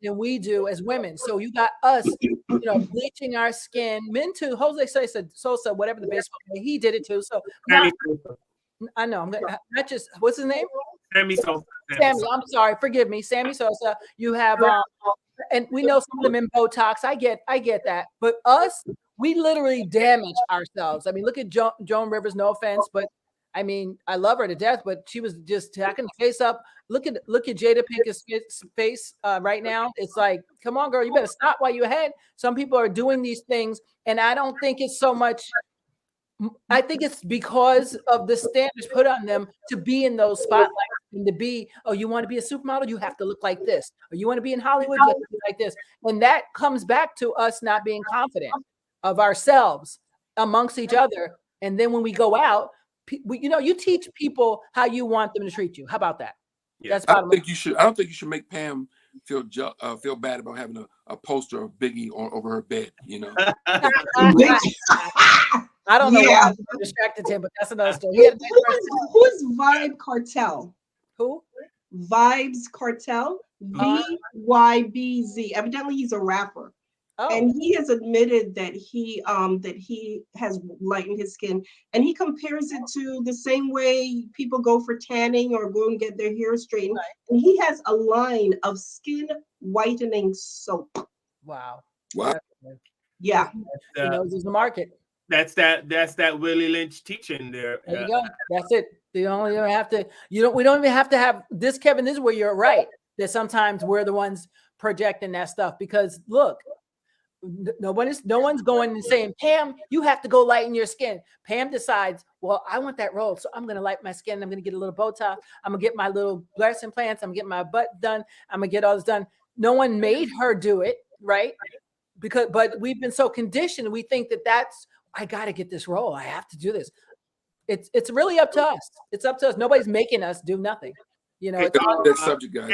than we do as women. So you got us, you know, bleaching our skin. Men too. Jose Sosa, whatever the baseball player, he did it too. So I know. I'm gonna not just what's his name? Sammy Sosa. Sammy. I'm sorry. Forgive me, Sammy Sosa. You have and we know some of them in Botox. I get that. But us, we literally damage ourselves. I mean, look at Joan Rivers. No offense, but I mean, I love her to death. But she was just tacking the face up. Look at Jada Pinkett's face right now. It's like, come on, girl, you better stop while you're ahead. Some people are doing these things, and I don't think it's so much. I think it's because of the standards put on them to be in those spotlights and to be, oh, you want to be a supermodel, you have to look like this. Or you want to be in Hollywood, you have to be like this. And that comes back to us not being confident of ourselves amongst each other. And then when we go out, you teach people how you want them to treat you. How about that? Yeah. That's I don't think you should make Pam feel bad about having a poster of Biggie over her bed. You know. I don't know why I distracted him, but that's another story. Who is Vibe Cartel? Who? Vibes Cartel. VYBZ. Evidently, he's a rapper. Oh. And he has admitted that he has lightened his skin, and he compares it to the same way people go for tanning or go and get their hair straightened. Right. And he has a line of skin whitening soap. Wow. Yeah. He knows there's a market. That's that Willie Lynch teaching there. There you go. That's it. We don't even have to have this, Kevin. This is where you're right. That sometimes we're the ones projecting that stuff, because look, no one's going and saying, Pam, you have to go lighten your skin. Pam decides, well, I want that role, so I'm going to lighten my skin. I'm going to get a little Botox. I'm going to get my little breast implants. I'm going to get my butt done. I'm going to get all this done. No one made her do it, right? But we've been so conditioned. We think that's, I got to get this role. I have to do this. It's really up to us. It's up to us. Nobody's making us do nothing. You know. Next subject, guys.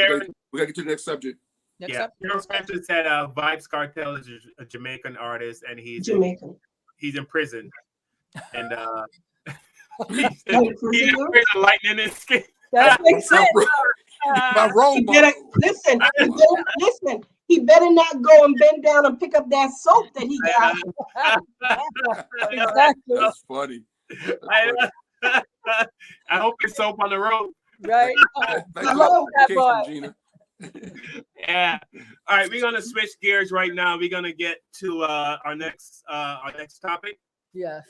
We got to get to the next subject. Carol Spencer said Vibes Cartel is a Jamaican artist, and he's in prison. And he's in prison lightening his skin. That makes sense. My role model. Listen. He better not go and bend down and pick up that soap that he got. Exactly. That's funny. I hope it's soap on the road. Right. Gina. Yeah. All right, we're gonna switch gears right now. We're gonna get to our next topic. Yes.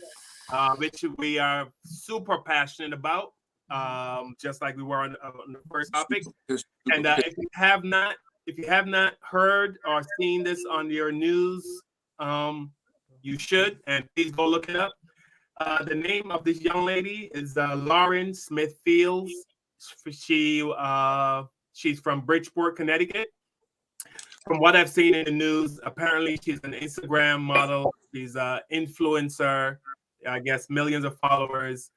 Which we are super passionate about. Just like we were on the first topic. And if you have not heard or seen this on your news, you should, and please go look it up. The name of this young lady is Lauren Smith Fields. She's from Bridgeport, Connecticut. From what I've seen in the news, apparently she's an Instagram model. She's an influencer. I guess millions of followers.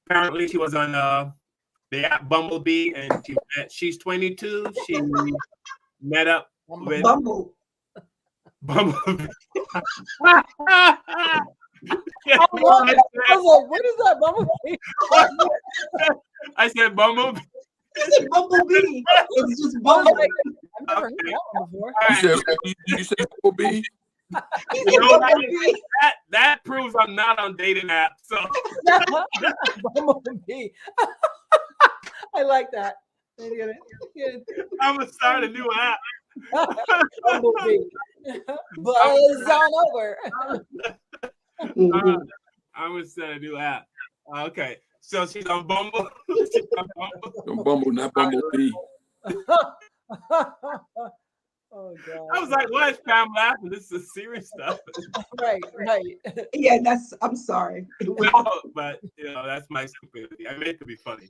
Apparently she was on the app Bumblebee, and she's 22. She met up with Bumblebee. Yeah, I love that. I was like, what is that bumblebee? I said bumblebee. It's a bumblebee. It's just I was bumblebee. like, I've never heard Okay. that one before. All You right. said you say bumblebee? He You said know, bumblebee. that proves I'm not on dating apps. So Bumblebee. I like that. Good. I'm gonna start a new app. Bumblebee. Buzz on over. I'm gonna start a new app. Okay, so she's on Bumble. She's on Bumble. Bumble, not bumblebee. Oh God. I was like, why is Pam laughing? This is serious stuff. Right. Yeah, I'm sorry. No, but that's my stupidity. I meant to be funny.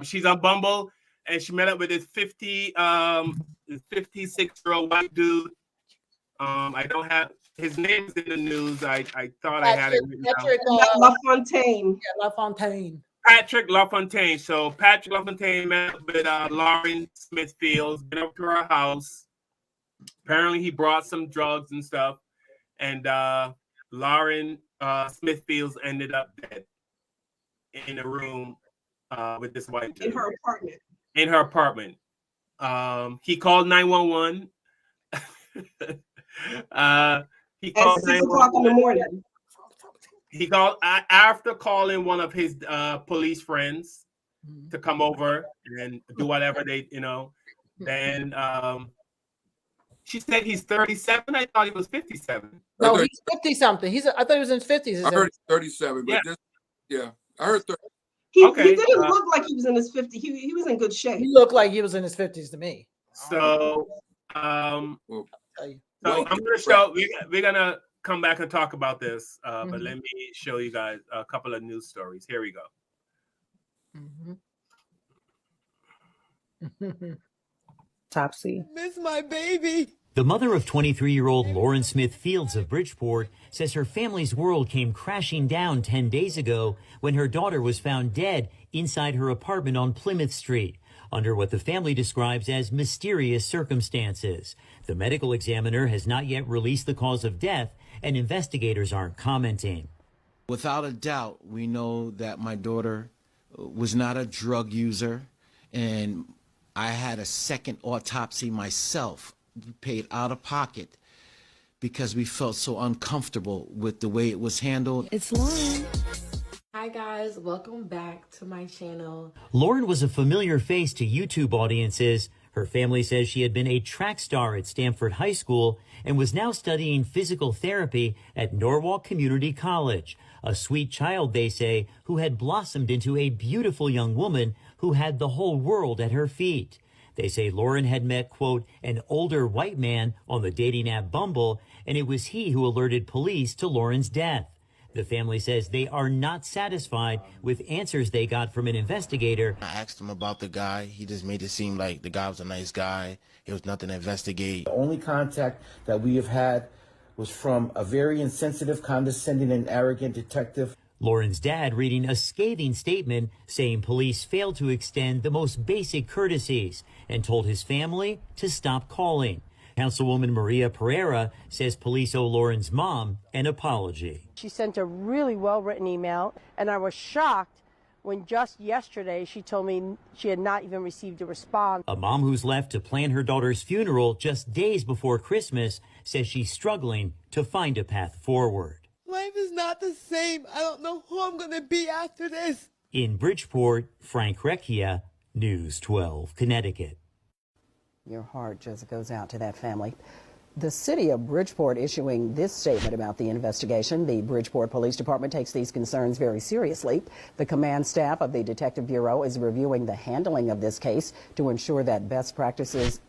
She's on Bumble, and she met up with this 56-year-old white dude. I don't have his name's in the news. I thought I had it written down. Patrick LaFontaine. Yeah, LaFontaine. Patrick LaFontaine. So Patrick LaFontaine met up with Lauren Smithfield, been up to her house. Apparently he brought some drugs and stuff. And Lauren Smithfield ended up dead in a room with this white dude. In her apartment. In her apartment. He called 911. He called At 6 o'clock in the morning. He called after calling one of his police friends to come over and do whatever they, Then she said he's 37. I thought he was 57. No, he's 50 something. I thought he was in his 50s. I heard 37, but I heard 30. He didn't look like he was in his 50s. He was in good shape. He looked like he was in his 50s to me. So, I'm gonna show. We're gonna come back and talk about this, but let me show you guys a couple of news stories. Here we go. Topsy. Miss my baby. The mother of 23-year-old Lauren Smith Fields of Bridgeport says her family's world came crashing down 10 days ago when her daughter was found dead inside her apartment on Plymouth Street under what the family describes as mysterious circumstances. The medical examiner has not yet released the cause of death, and investigators aren't commenting. Without a doubt, we know that my daughter was not a drug user, and I had a second autopsy myself. We paid out of pocket because we felt so uncomfortable with the way it was handled. It's Lauren. Hi guys, welcome back to my channel. Lauren was a familiar face to YouTube audiences. Her family says she had been a track star at Stanford High School and was now studying physical therapy at Norwalk Community College. A sweet child, they say, who had blossomed into a beautiful young woman who had the whole world at her feet. They say Lauren had met, quote, an older white man on the dating app Bumble, and it was he who alerted police to Lauren's death. The family says they are not satisfied with answers they got from an investigator. I asked him about the guy. He just made it seem like the guy was a nice guy. It was nothing to investigate. The only contact that we have had was from a very insensitive, condescending, and arrogant detective. Lauren's dad reading a scathing statement saying police failed to extend the most basic courtesies and told his family to stop calling. Councilwoman Maria Pereira says police owe Lauren's mom an apology. She sent a really well-written email, and I was shocked when just yesterday she told me she had not even received a response. A mom who's left to plan her daughter's funeral just days before Christmas says she's struggling to find a path forward. Life is not the same. I don't know who I'm going to be after this. In Bridgeport, Frank Recchia, News 12, Connecticut. Your heart just goes out to that family. The city of Bridgeport issuing this statement about the investigation. The Bridgeport Police Department takes these concerns very seriously. The command staff of the Detective Bureau is reviewing the handling of this case to ensure that best practices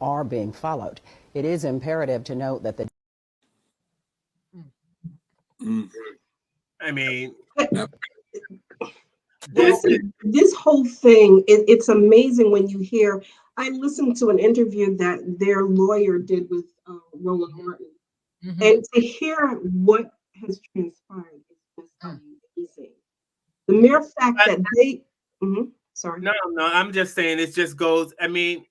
are being followed. It is imperative to note that the I mean, this whole thing, it's amazing when you hear. I listened to an interview that their lawyer did with Roland Martin, and to hear what has transpired is just amazing. The mere fact that they, sorry, no, I'm just saying it just goes. I mean,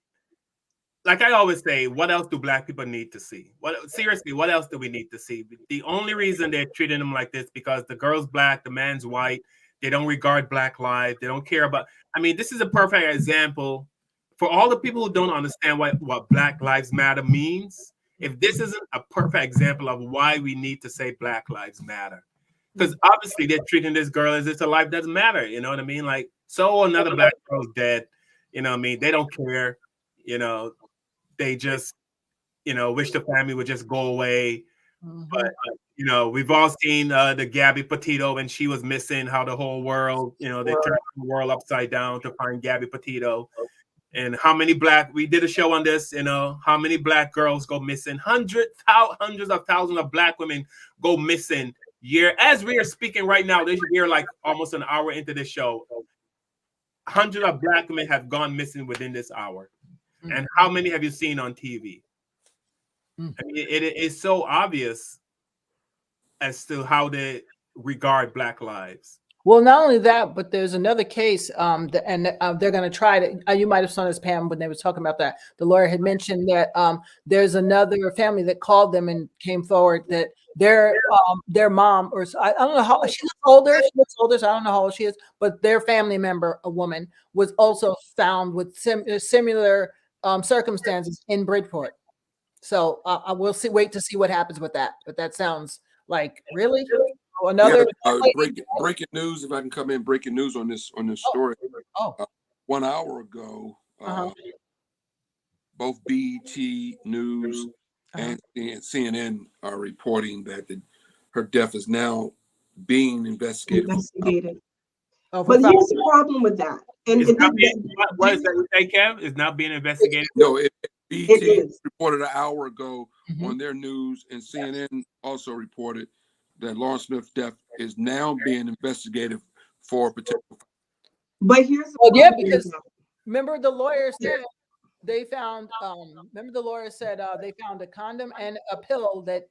like I always say, what else do black people need to see? Seriously, what else do we need to see? The only reason they're treating them like this because the girl's black, the man's white. They don't regard black lives. They don't care about. I mean, this is a perfect example for all the people who don't understand what Black Lives Matter means. If this isn't a perfect example of why we need to say Black Lives Matter, because obviously they're treating this girl as if her life doesn't matter. You know what I mean? Like, so another black girl's dead. You know what I mean? They don't care. You know, they just, wish the family would just go away. But, we've all seen the Gabby Petito when she was missing, how the whole world, they turned the world upside down to find Gabby Petito. And how many we did a show on this, how many black girls go missing? Hundreds of thousands of black women go missing as we are speaking right now, this year, like almost an hour into the show, hundreds of black women have gone missing within this hour. And how many have you seen on TV? I mean, it is so obvious as to how they regard black lives. Well, not only that, but there's another case, and they're going to try to. You might have saw this, Pam, when they were talking about that. The lawyer had mentioned that there's another family that called them and came forward that their mom, or I don't know how she looks older. She looks older, so I don't know how old she is. But their family member, a woman, was also found with similar circumstances in Bridgeport. So I will wait to see what happens with that. But that sounds like really. Another breaking news. If I can come in, breaking news on this story. 1 hour ago, both BET News and CNN are reporting that her death is now being investigated. But here's the problem with that. And what is that you say, Kev? It's not being investigated. No, BET reported an hour ago on their news, and CNN also reported that Lawrence Smith's death is now being investigated for potential. But here's because remember the lawyer said they found. Remember the lawyer said they found a condom and a pill that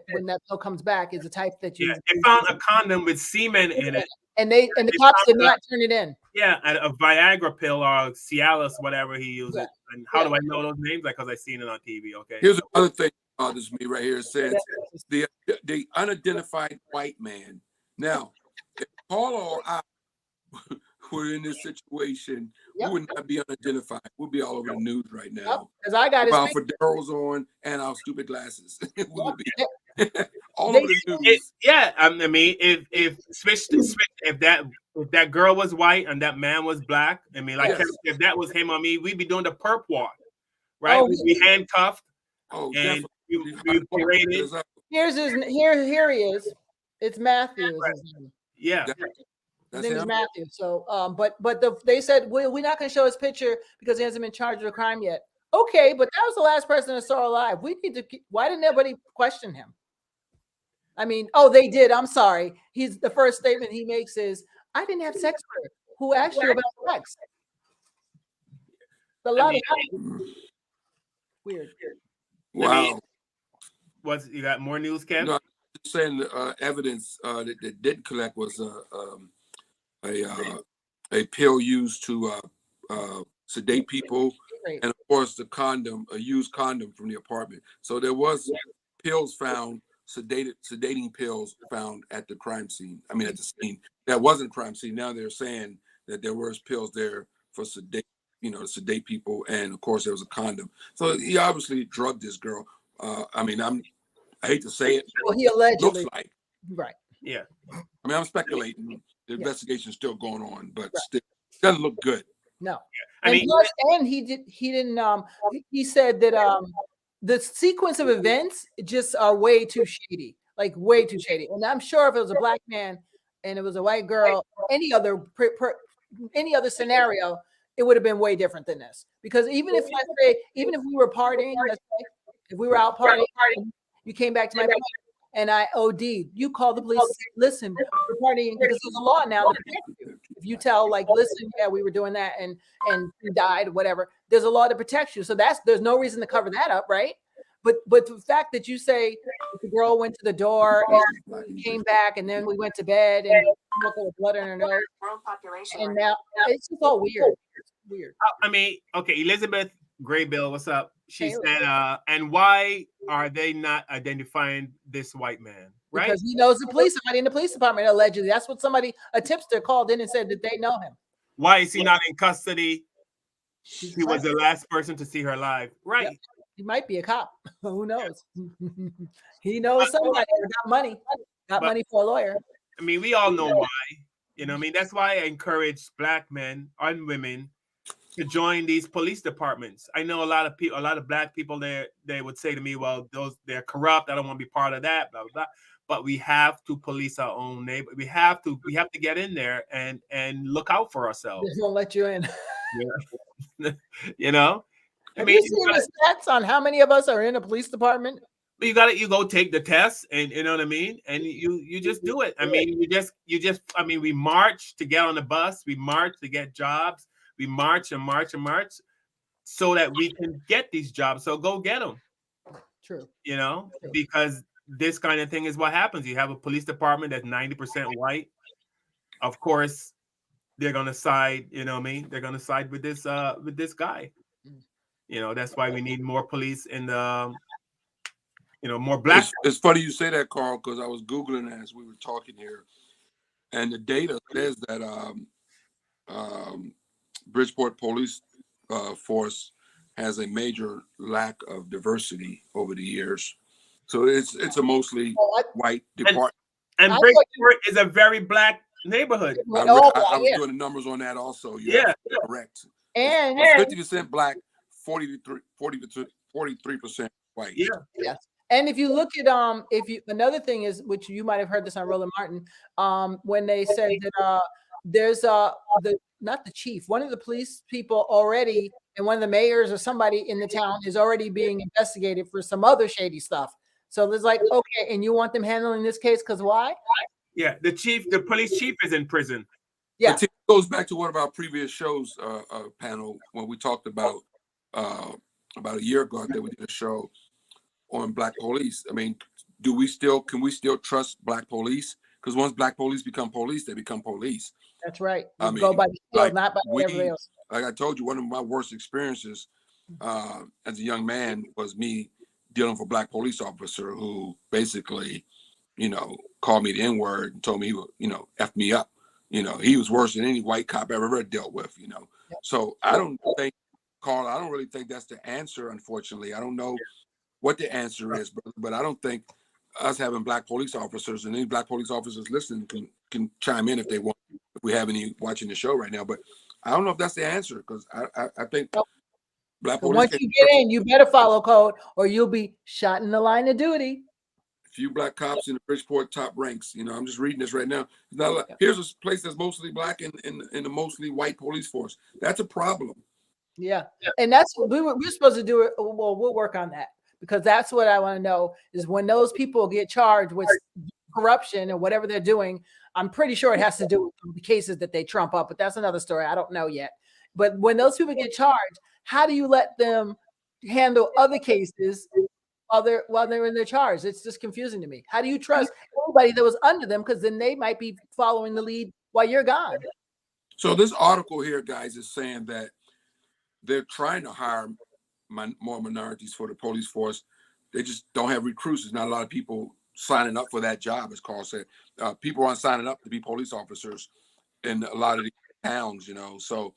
when that pill comes back is the type that you. Yeah, they found a condom with semen in it, and the cops did not turn it in. Yeah, a Viagra pill or Cialis, whatever he uses. Yeah. And how do I know those names? Like, because I seen it on TV. Okay. Here's another thing. Bothers me right here. It says the unidentified white man. Now, if Paul or I were in this situation, we would not be unidentified. We'll be all over the news right now. Because I got our fedoras on and our stupid glasses. We would be all over the news. I mean, if that girl was white and that man was black, I mean, like if that was him or me, we'd be doing the perp walk, right? We'd be handcuffed. Oh, and Here's his. Here he is. It's Matthew. Right. Yeah. His name is Matthew. So, they said we're not going to show his picture because he hasn't been charged with a crime yet. Okay, but that was the last person I saw alive. We need to. Why didn't anybody question him? I mean, they did. I'm sorry. The first statement he makes is, "I didn't have sex with her." Who asked you about sex? A lot of weird. Wow. You got more news, Kev? No, I'm just saying the evidence that they did collect was a pill used to sedate people, and of course the condom, a used condom from the apartment. So there was pills found, sedating pills found at the crime scene. I mean, at the scene that wasn't a crime scene. Now they're saying that there was pills there for sedate, to sedate people, and of course there was a condom. So he obviously drugged this girl. I mean, I hate to say it. Well, he allegedly looks like. Right. Yeah. I mean, I'm speculating. The investigation's still going on, but still, it doesn't look good. No. I mean, he said that the sequence of events just are way too shady, like way too shady. And I'm sure if it was a black man and it was a white girl, any other scenario, it would have been way different than this. Because even if we were partying, let's say, if we were out partying, you came back to my place and I OD'd, you call the police. Listen, we're partying, because there's a law now to protect you. If you tell, like, listen, yeah, we were doing that and he died, whatever, there's a law to protect you. So there's no reason to cover that up, right? But the fact that you say the girl went to the door and came back, and then we went to bed and looked at blood in her nose, and now it's just all weird. It's weird. I mean, okay, Elizabeth Gray Bill, what's up? She Hey, said, and why are they not identifying this white man? Right? because he knows the police, somebody in the police department, allegedly. That's what a tipster called in and said that they know him. Why is he not in custody? He's He was the last person to see her live. Right. Yep. He might be a cop. Who knows? He knows somebody got money. Got money for a lawyer. I mean, we all know why. You know what I mean? That's why I encourage black men and women to join these police departments. I know a lot of people, a lot of black people there, they would say to me, well, they're corrupt. I don't want to be part of that, blah, blah, blah. But we have to police our own neighbor. We have to get in there and look out for ourselves. Just won't let you in. Yeah. You know? Have you seen the stats on how many of us are in a police department? You go take the test, and you know what I mean, and you just do it. I mean, I mean, we march to get on the bus, we march to get jobs, we march and march and march so that we can get these jobs. So go get them. True. You know, because this kind of thing is what happens. You have a police department that's 90% white. Of course, they're gonna side. You know what I mean? They're gonna side with this guy. You know, that's why we need more police in the. You know, more black. It's funny you say that, Carl, because I was Googling as we were talking here, and the data says that Bridgeport Police Force has a major lack of diversity over the years. So it's a mostly white department. And Bridgeport is a very black neighborhood. I was doing the numbers on that also. Yeah, correct. And 50% black, 43% white. Yeah. Yes. And if you look at another thing is, which you might have heard this on Roland Martin, when they said that there's not the chief, one of the police people already, and one of the mayors or somebody in the town is already being investigated for some other shady stuff. So there's like, okay, and you want them handling this case because why? Yeah, the police chief is in prison. Yeah, it goes back to one of our previous shows panel when we talked about a year ago that we did a show on black police. I mean, can we still trust black police? Because once black police become police, they become police. That's right. I mean, go by the field, not by everybody else. Like I told you, one of my worst experiences as a young man was me dealing with a black police officer who basically, called me the N-word and told me he would, F me up. He was worse than any white cop I ever dealt with, Yep. So I don't think, Carl, I don't really think that's the answer, unfortunately. I don't know what the answer is, but I don't think us having black police officers, and any black police officers listening can chime in if they want, if we have any watching the show right now. But I don't know if that's the answer, because I think black police. Once you get in, you better follow code or you'll be shot in the line of duty. Few black cops in the Bridgeport top ranks. I'm just reading this right now. It's not like, here's a place that's mostly black in the mostly white police force. That's a problem. Yeah. And that's what we're supposed to do. Well, we'll work on that, because that's what I want to know is when those people get charged with corruption or whatever they're doing, I'm pretty sure it has to do with the cases that they trump up, but that's another story. I don't know yet. But when those people get charged, how do you let them handle other cases while they're in their charge? It's just confusing to me. How do you trust anybody that was under them? Because then they might be following the lead while you're gone. So this article here, guys, is saying that they're trying to hire more minorities for the police force. They just don't have recruits. There's not a lot of people signing up for that job, as Carl said. People aren't signing up to be police officers in a lot of the towns, So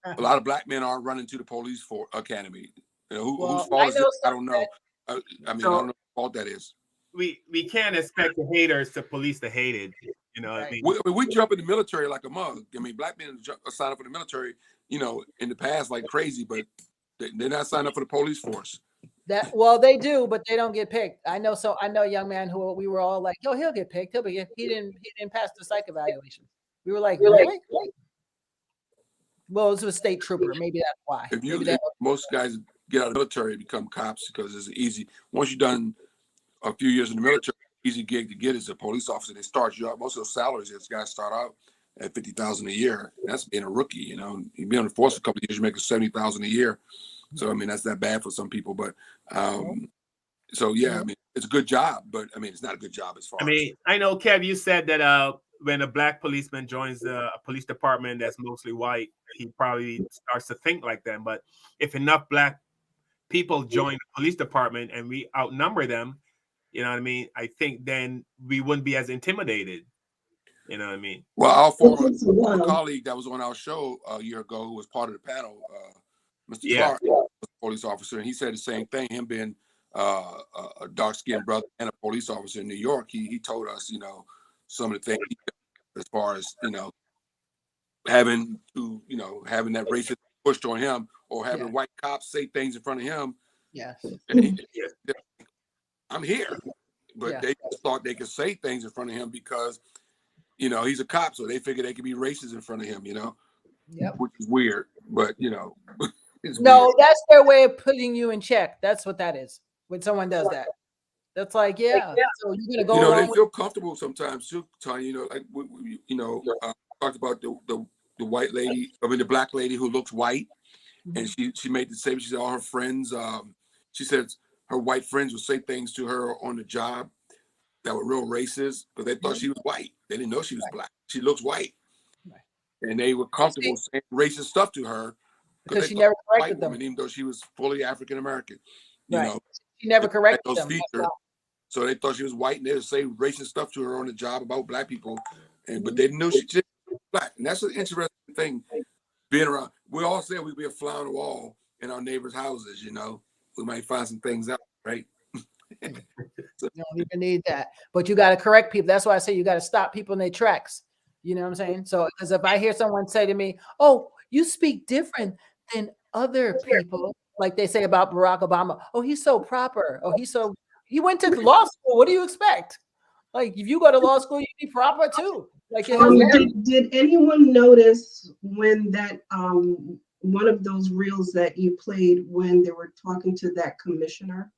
a lot of black men aren't running to the police academy. Whose fault is it? I don't know. I don't know what fault that is. We can't expect the haters to police the hated. What I mean? We jump in the military like a mug. I mean, black men sign up for the military, in the past like crazy, but they're not signed up for the police force. They do, but they don't get picked. I know a young man who we were all like, "Yo, he'll get picked. He didn't pass the psych evaluation." We were like, "Really?" Well, it was a state trooper. Maybe that's why. If most guys get out of the military, become cops because it's easy. Once you've done a few years in the military, easy gig to get as a police officer. They start you out. Most of those salaries, these guys start out at $50,000 a year. That's being a rookie. You be on the force a couple of years, you're making $70,000 a year. So I mean, that's not bad for some people. But so yeah, I mean, it's a good job, but I mean, it's not a good job as far. I mean, I know, Kev, you said that when a black policeman joins a police department that's mostly white, he probably starts to think like them. But if enough black people join the police department and we outnumber them, you know what I mean? I think then we wouldn't be as intimidated. You know what I mean? Well, our former colleague that was on our show a year ago, who was part of the panel, Mr. Clark, was a police officer, and he said the same thing. Him being a dark-skinned brother and a police officer in New York, he told us, you know, some of the things he did as far as, you know, having that racism pushed on him, or having white cops say things in front of him. Yes. And I'm here, but they just thought they could say things in front of him because, you know, he's a cop, so they figured they could be racist in front of him, you know, which is weird, but you know, it's no, weird. that's their way of putting you in check. That's what that is. When someone does that, that's like, yeah. So you're gonna go. You know, they feel comfortable sometimes too, Tanya. You know, like you know, talked about the white lady, I mean the black lady who looks white, and she made the same. She said all her friends, she said her white friends would say things to her on the job that were real racist because they thought she was white. They didn't know she was black. She looks white, and they were comfortable saying racist stuff to her because they she thought never she was a corrected white them. woman, even though she was fully African American. You know, she never corrected those them. features. So they thought she was white, and they would say racist stuff to her on the job about black people, and but they didn't know she was black. And that's an interesting thing. Being around, we all said we'd be a fly on the wall in our neighbors' houses. You know, we might find some things out, right? You don't even need that, but you got to correct people. That's why I say you got to stop people in their tracks. You know what I'm saying? So, because if I hear someone say to me, "Oh, you speak different than other people," like they say about Barack Obama, "Oh, he's so proper. Oh, he went to law school. What do you expect? Like, if you go to law school, you be proper too." Like, did anyone notice when that one of those reels that you played when they were talking to that commissioner,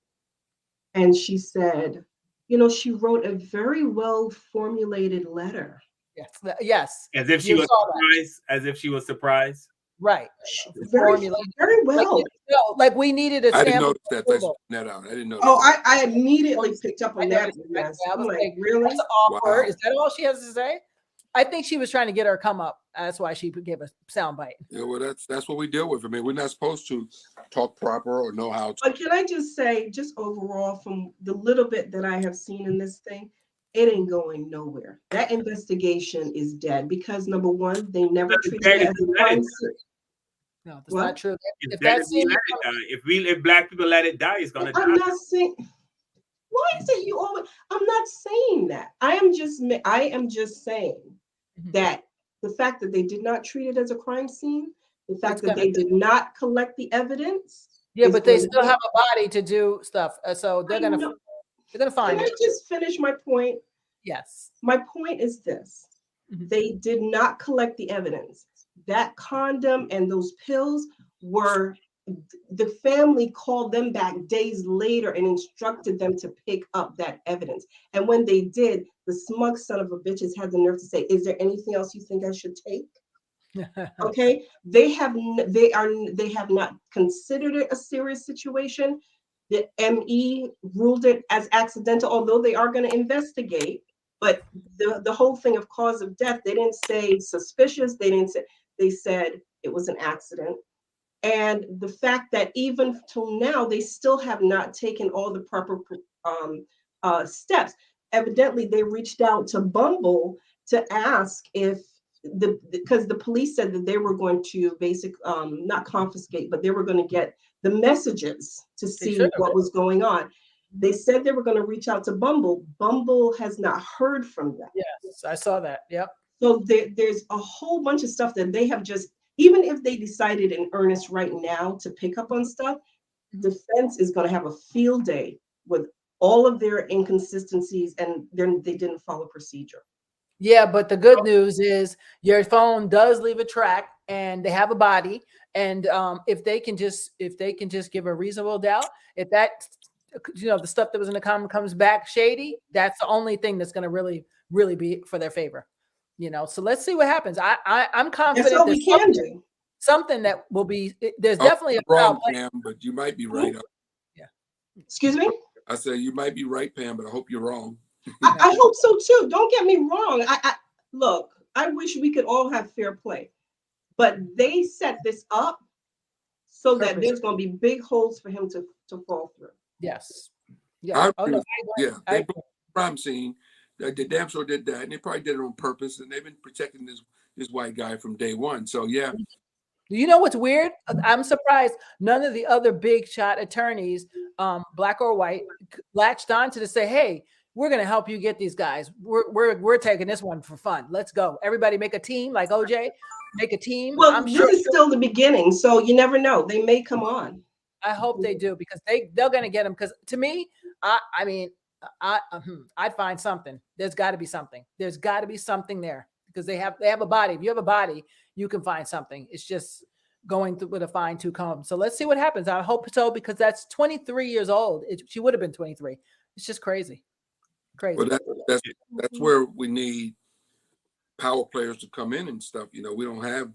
and she said, you know, she wrote a very well formulated letter. Yes. As if she was surprised. As if she was surprised. Right. Very well. Like we needed a I stamp. didn't notice that. That's net out. I didn't know. Oh, I immediately picked up on that. Yes. I was like, really? That's awkward. Wow. Is that all she has to say? I think she was trying to get her come up. That's why she gave a sound bite. Yeah, well, that's what we deal with. I mean, we're not supposed to talk proper or know how to. But can I just say, just overall, from the little bit that I have seen in this thing, it ain't going nowhere. That investigation is dead because number one, they never treated it as a crime scene. No, that's not true. If black people let it die, it's gonna die. I'm not saying. Why is it you always? I'm not saying that. I am just saying that the fact that they did not treat it as a crime scene, the fact that they did not collect the evidence. Yeah, but they still have a body to do stuff, so they're gonna find. Can I just finish my point? Yes. My point is this: they did not collect the evidence. That condom and those pills were. The family called them back days later and instructed them to pick up that evidence. And when they did, the smug son of a bitches had the nerve to say, "Is there anything else you think I should take?" Okay, they have not considered it a serious situation. The ME ruled it as accidental, although they are going to investigate. But the whole thing of cause of death, they didn't say suspicious. They said it was an accident. And the fact that even till now, they still have not taken all the proper steps. Evidently, they reached out to Bumble to ask if because the police said that they were going to not confiscate, but they were going to get the messages to see what was going on. They said they were going to reach out to Bumble. Bumble has not heard from them. Yes, I saw that. Yep. So there's a whole bunch of stuff that they have just. Even if they decided in earnest right now to pick up on stuff, defense is going to have a field day with all of their inconsistencies, and they didn't follow procedure. Yeah, but the good news is your phone does leave a track, and they have a body. And if they can just give a reasonable doubt, if that the stuff that was in the comment comes back shady, that's the only thing that's going to really be for their favor. So let's see what happens. I'm confident that's all we can do. Something that will be. There's definitely a wrong, Pam, but you might be right. Yeah. Excuse me. I said you might be right, Pam, but I hope you're wrong. I hope so too. Don't get me wrong. Look. I wish we could all have fair play, but they set this up so that there's going to be big holes for him to fall through. Yes. Yeah. I agree with you. Yeah, they broke the crime scene. They damn sure did that, and they probably did it on purpose. And they've been protecting this white guy from day one. So yeah. You know what's weird? I'm surprised none of the other big shot attorneys, black or white, latched on to say, "Hey, we're going to help you get these guys. We're taking this one for fun. Let's go. Everybody make a team like OJ. Make a team." Well, I'm this sure is still the beginning, so you never know. They may come on. I hope they do because they're going to get them. Because to me, I'd find something. There's got to be something. There's got to be something there because they have a body. If you have a body, you can find something. It's just going through with a fine tooth comb. So let's see what happens. I hope so because that's 23 years old. She would have been 23. It's just crazy. Crazy. Well, that's where we need power players to come in and stuff. You know, we don't have,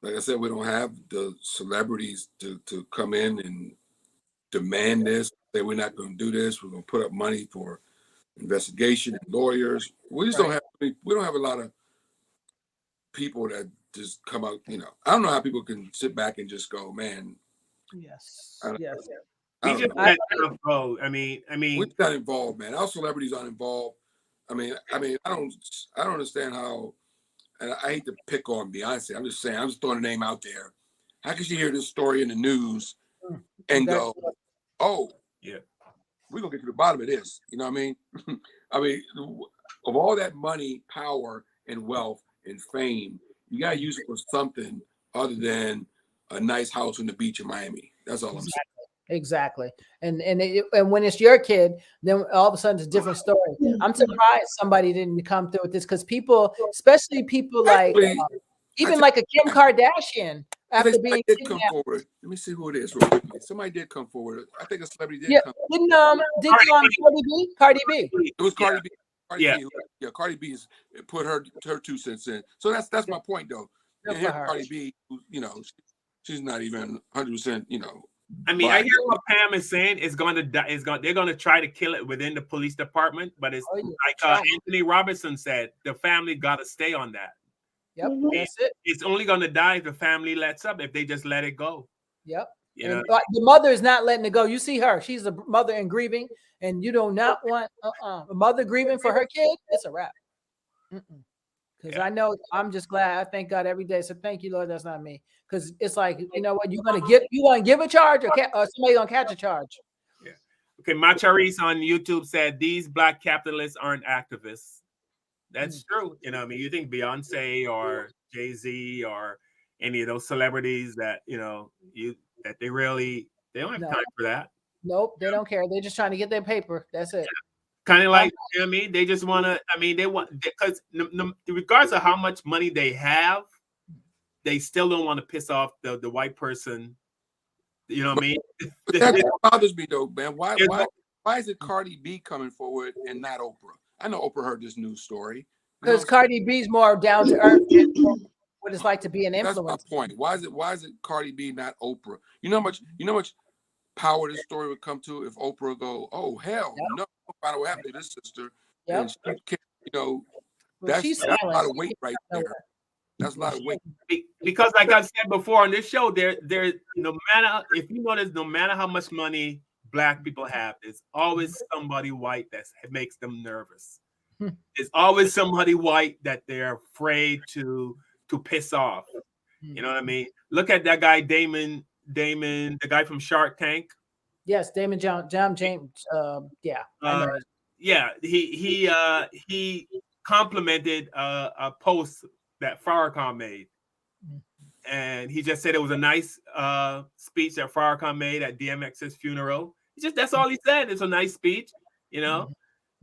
like I said, we don't have the celebrities to come in and demand this. Say we're not going to do this. We're going to put up money for investigation and lawyers. We just don't have. We don't have a lot of people that just come out. You know, I don't know how people can sit back and just go, man. Yes. Yes. We just let stuff go. I mean, we're not involved, man. Our celebrities aren't involved. I don't understand how. And I hate to pick on Beyonce. I'm just saying. I'm just throwing a name out there. How can she hear this story in the news and go, "Oh, yeah, we're gonna get to the bottom of this"? You know what I mean? I mean, of all that money, power, and wealth and fame, you gotta use it for something other than a nice house on the beach in Miami. That's all I'm saying. Exactly. And when it's your kid, then all of a sudden it's a different story. I'm surprised somebody didn't come through with this because people, especially people like even like a Kim Kardashian, after being did come forward. Let me see who it is real quickly. Somebody did come forward. I think a celebrity did come forward. Cardi B? It was Cardi B. Yeah. Cardi B has put her 2 cents in. So that's my point though. And here's Cardi B, you know, she's not even 100%, you know. I mean, I hear what Pam is saying. It's going to die. They're going to try to kill it within the police department. But it's like Anthony Robinson said, the family got to stay on that. Yep, that's it. It's only going to die if the family lets up. If they just let it go. Yep. You know, the mother is not letting it go. You see her; she's a mother in grieving, and you do not want a mother grieving for her kid. It's a wrap. Because I know I'm just glad. I thank God every day. So thank you, Lord. That's not me. Because it's like, you know what, you want to give a charge or somebody gonna catch a charge. Yeah. Okay, Macharis on YouTube said these black capitalists aren't activists. That's true. You know, I mean, you think Beyonce or Jay-Z or any of those celebrities that, you know, they don't have time for that. Nope, they don't care. They're just trying to get their paper. That's it. Kind of like, you know what I mean? They just want to, I mean, they want, because regardless of how much money they have, they still don't want to piss off the white person. You know what I mean? That bothers me though, man. Why is it Cardi B coming forward and not Oprah? I know Oprah heard this news story. Because Cardi B's more down to earth. What it's like to be an influencer. That's my point. Why is it Cardi B, not Oprah? You know how much power this story would come to if Oprah go, oh hell no, find out what happened to this sister. And she can't, you know, that's a lot of weight right there. That's a lot of weight. Because like I said before on this show, there no matter, if you notice, no matter how much money black people have, there's always somebody white that makes them nervous. There's always somebody white that they're afraid to piss off. You know what I mean? Look at that guy, Damon, the guy from Shark Tank. Yes, Damon James. Yeah, he complimented a post that Farrakhan made, and he just said it was a nice speech that Farrakhan made at DMX's funeral. That's all he said. It's a nice speech, you know.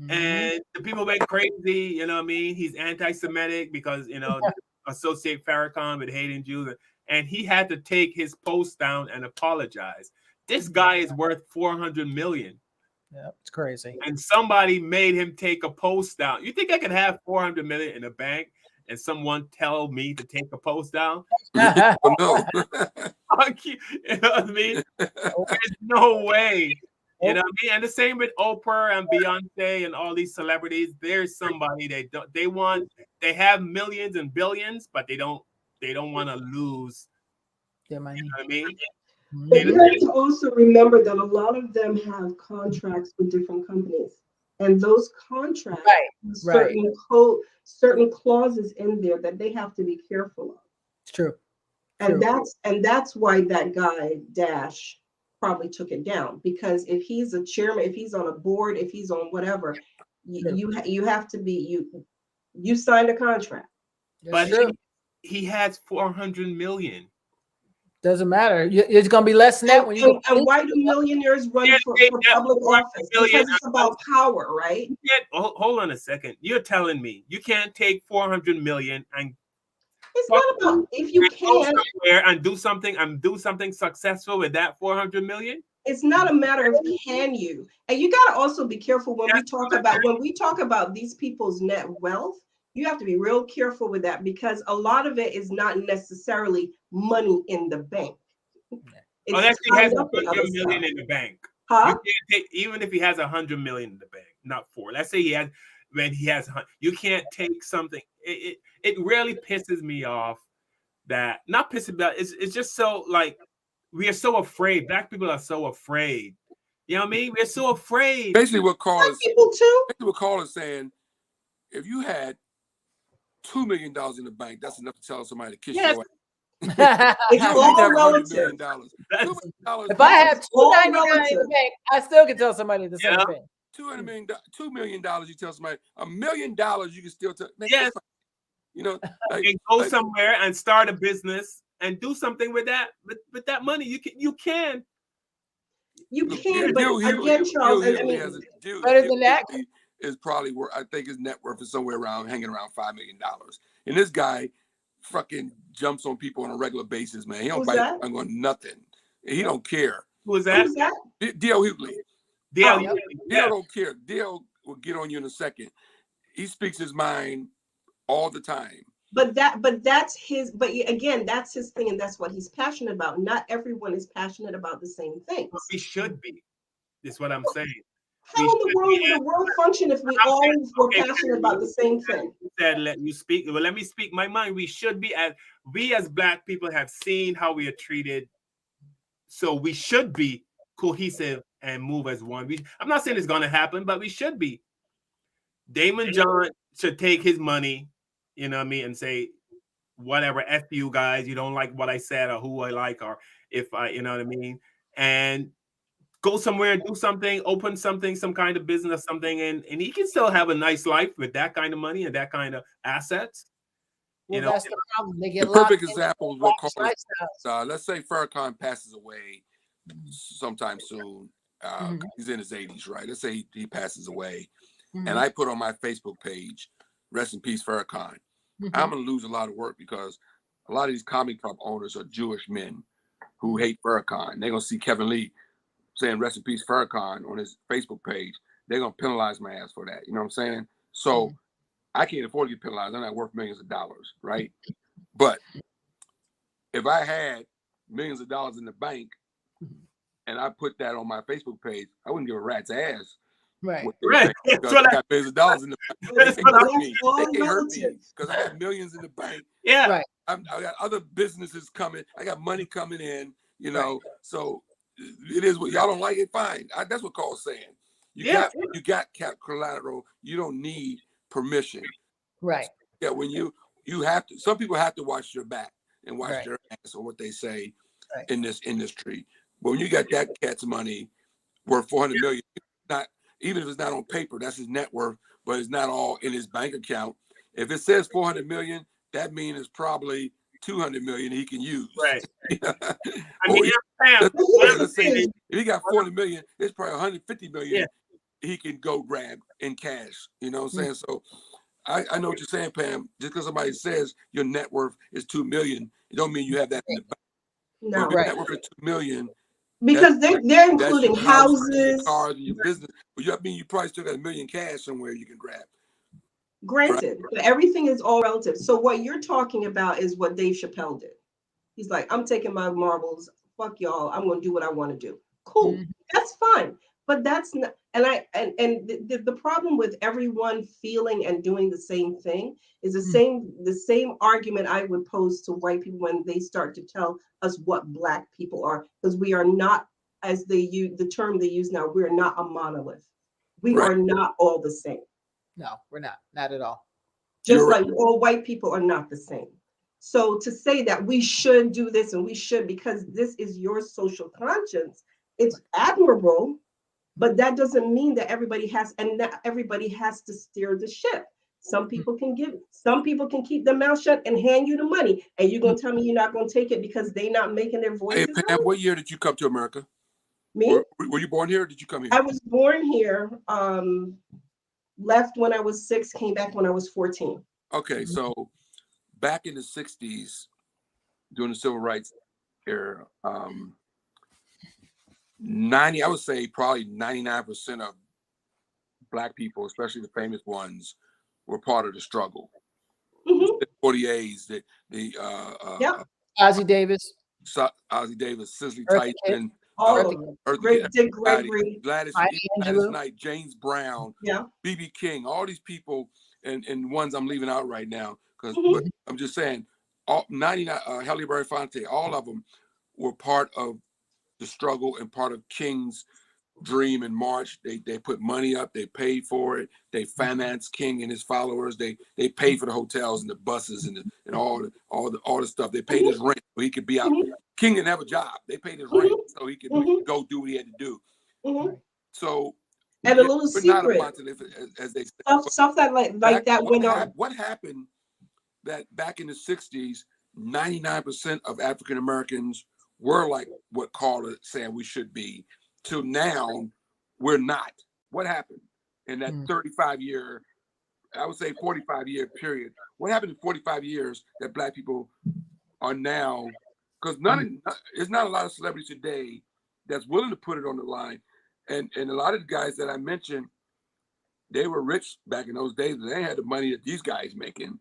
And the people went crazy. You know what I mean? He's anti-Semitic because associate Farrakhan with hating Jews, and he had to take his post down and apologize. This guy is worth $400 million. Yeah, it's crazy. And somebody made him take a post down. You think I could have $400 million in the bank and someone tell me to take a post down? No. You know what I mean? There's no way. You know what I mean? And the same with Oprah and Beyonce and all these celebrities. There's somebody they have millions and billions, but they don't want to lose Their money. You know what I mean? But you have to also remember that a lot of them have contracts with different companies, and those contracts have certain clauses in there that they have to be careful of. It's true. And that's why that guy Dash probably took it down, because if he's a chairman, if he's on a board, if he's on whatever, you have to be you signed a contract. But he has 400 million. Doesn't matter. It's gonna be less than that when you. And why do millionaires run for public office? Because it's about power, right? You can't, hold on a second. You're telling me you can't take 400 million and it's not about if you can somewhere and do something successful with that 400 million. It's not a matter of can you, and you got to also be careful when we talk about these people's net wealth. You have to be real careful with that, because a lot of it is not necessarily money in the bank. Unless he has 100 million in the bank. You can't take, even if he has 100 million in the bank, not 4. Let's say he has, you can't take something. It really pisses me off that, not pisses me off, it's just so, like, we are so afraid. Black people are so afraid. You know what I mean? We're so afraid. Basically, what Carl is saying, if you had $2 million in the bank, that's enough to tell somebody to kiss your ass. It's all relative. If I have $2.99 in the bank, I still can tell somebody the same thing. $2 million, you tell somebody. $1 million, you can still tell. Yes. You know, and go somewhere and start a business and do something with that. With that money, you can. But again, Charles, better than that is probably where I think his net worth is somewhere around hanging around $5 million. And this guy fucking jumps on people on a regular basis, man. He don't bite on nothing. He don't care. Who is that? D.L. Hughley. D.L. don't care. D.L. will get on you in a second. He speaks his mind all the time. But that's his thing, and that's what he's passionate about. Not everyone is passionate about the same things. We should be. That's what I'm saying. How in the world would the world function if we all were passionate about the same thing? Said, let you speak. Well, let me speak my mind. We should be, as Black people have seen how we are treated, so we should be cohesive and move as one. I'm not saying it's going to happen, but we should be. Damon John should take his money, you know what I mean, and say, whatever, F you guys, you don't like what I said or who I like, or if I, you know what I mean, and go somewhere and do something, open something, some kind of business or something, and he can still have a nice life with that kind of money and that kind of assets. Well, that's the problem. They get the perfect example is what Carl, let's say Farrakhan passes away sometime soon. He's in his 80s, right? Let's say he passes away. And I put on my Facebook page, rest in peace, Farrakhan. I'm going to lose a lot of work because a lot of these comic club owners are Jewish men who hate Farrakhan. They're going to see Kevin Lee saying rest in peace, Farrakhan on his Facebook page. They're going to penalize my ass for that. You know what I'm saying? So I can't afford to get penalized. I'm not worth millions of dollars, right? But if I had millions of dollars in the bank and I put that on my Facebook page, I wouldn't give a rat's ass. Right. Because I got millions of dollars in the bank. They can hurt me because I got millions in the bank. Yeah. Right. I got other businesses coming. I got money coming in, you know. So it is what y'all don't like it, fine. That's what Carl's saying. You got collateral. You don't need permission. Right. Yeah, when you have to, some people have to watch your back and watch their ass on what they say in this industry. But when you got that cat's money worth $400 million, not even if it's not on paper, that's his net worth, but it's not all in his bank account. If it says $400 million, that means it's probably $200 million he can use. Right. I mean, let's say if he got $400 million, it's probably $150 million he can go grab in cash. You know what I'm saying? So I know what you're saying, Pam. Just because somebody says your net worth is $2 million, it don't mean you have that in the bank. No, your net worth is $2 million. Because they're including houses, cars, and your business. But you probably still got $1 million cash somewhere you can grab. Granted, but everything is all relative. So what you're talking about is what Dave Chappelle did. He's like, I'm taking my marbles. Fuck y'all. I'm going to do what I want to do. Cool. That's fine. But that's not, and the problem with everyone feeling and doing the same thing is the same argument I would pose to white people when they start to tell us what Black people are, because we are not, as they use the term they use now, we're not a monolith. We Right. are not all the same. No, we're not at all. Just like all white people are not the same. So to say that we should do this and we should because this is your social conscience, it's admirable, but that doesn't mean that everybody has to steer the ship. Some people can keep their mouth shut and hand you the money, and you're gonna tell me you're not gonna take it because they're not making their Hey, voices Pam, heard? what year did you come to America? Me? Were you born here or did you come here? I was born here, left when I was 6, came back when I was 14. Okay, so back in the 60s, during the civil rights era, I would say probably 99% of Black people, especially the famous ones, were part of the struggle. 48s, Ozzie Davis, Cicely Eartha Kitt, Tyson, Dick Gregory, Gladys Knight, James Brown, B.B. King, all these people, and ones I'm leaving out right now because but I'm just saying, all 99, Halle Berry, all of them were part of the struggle and part of King's dream and march. They put money up, they paid for it, they financed King and his followers, they paid for the hotels and the buses and all the stuff. They paid his rent so he could be out. King didn't have a job. They paid his rent so he could go do what he had to do. So and a little we're not a secret monolith, as they say. stuff that like that went on. What happened that back in the 60s, 99% of African Americans were like what Carla saying we should be. Till now, we're not. What happened in that 35-year, I would say 45-year period? What happened in 45 years that Black people are now? Because there's not a lot of celebrities today that's willing to put it on the line. And a lot of the guys that I mentioned, they were rich back in those days. They had the money that these guys making.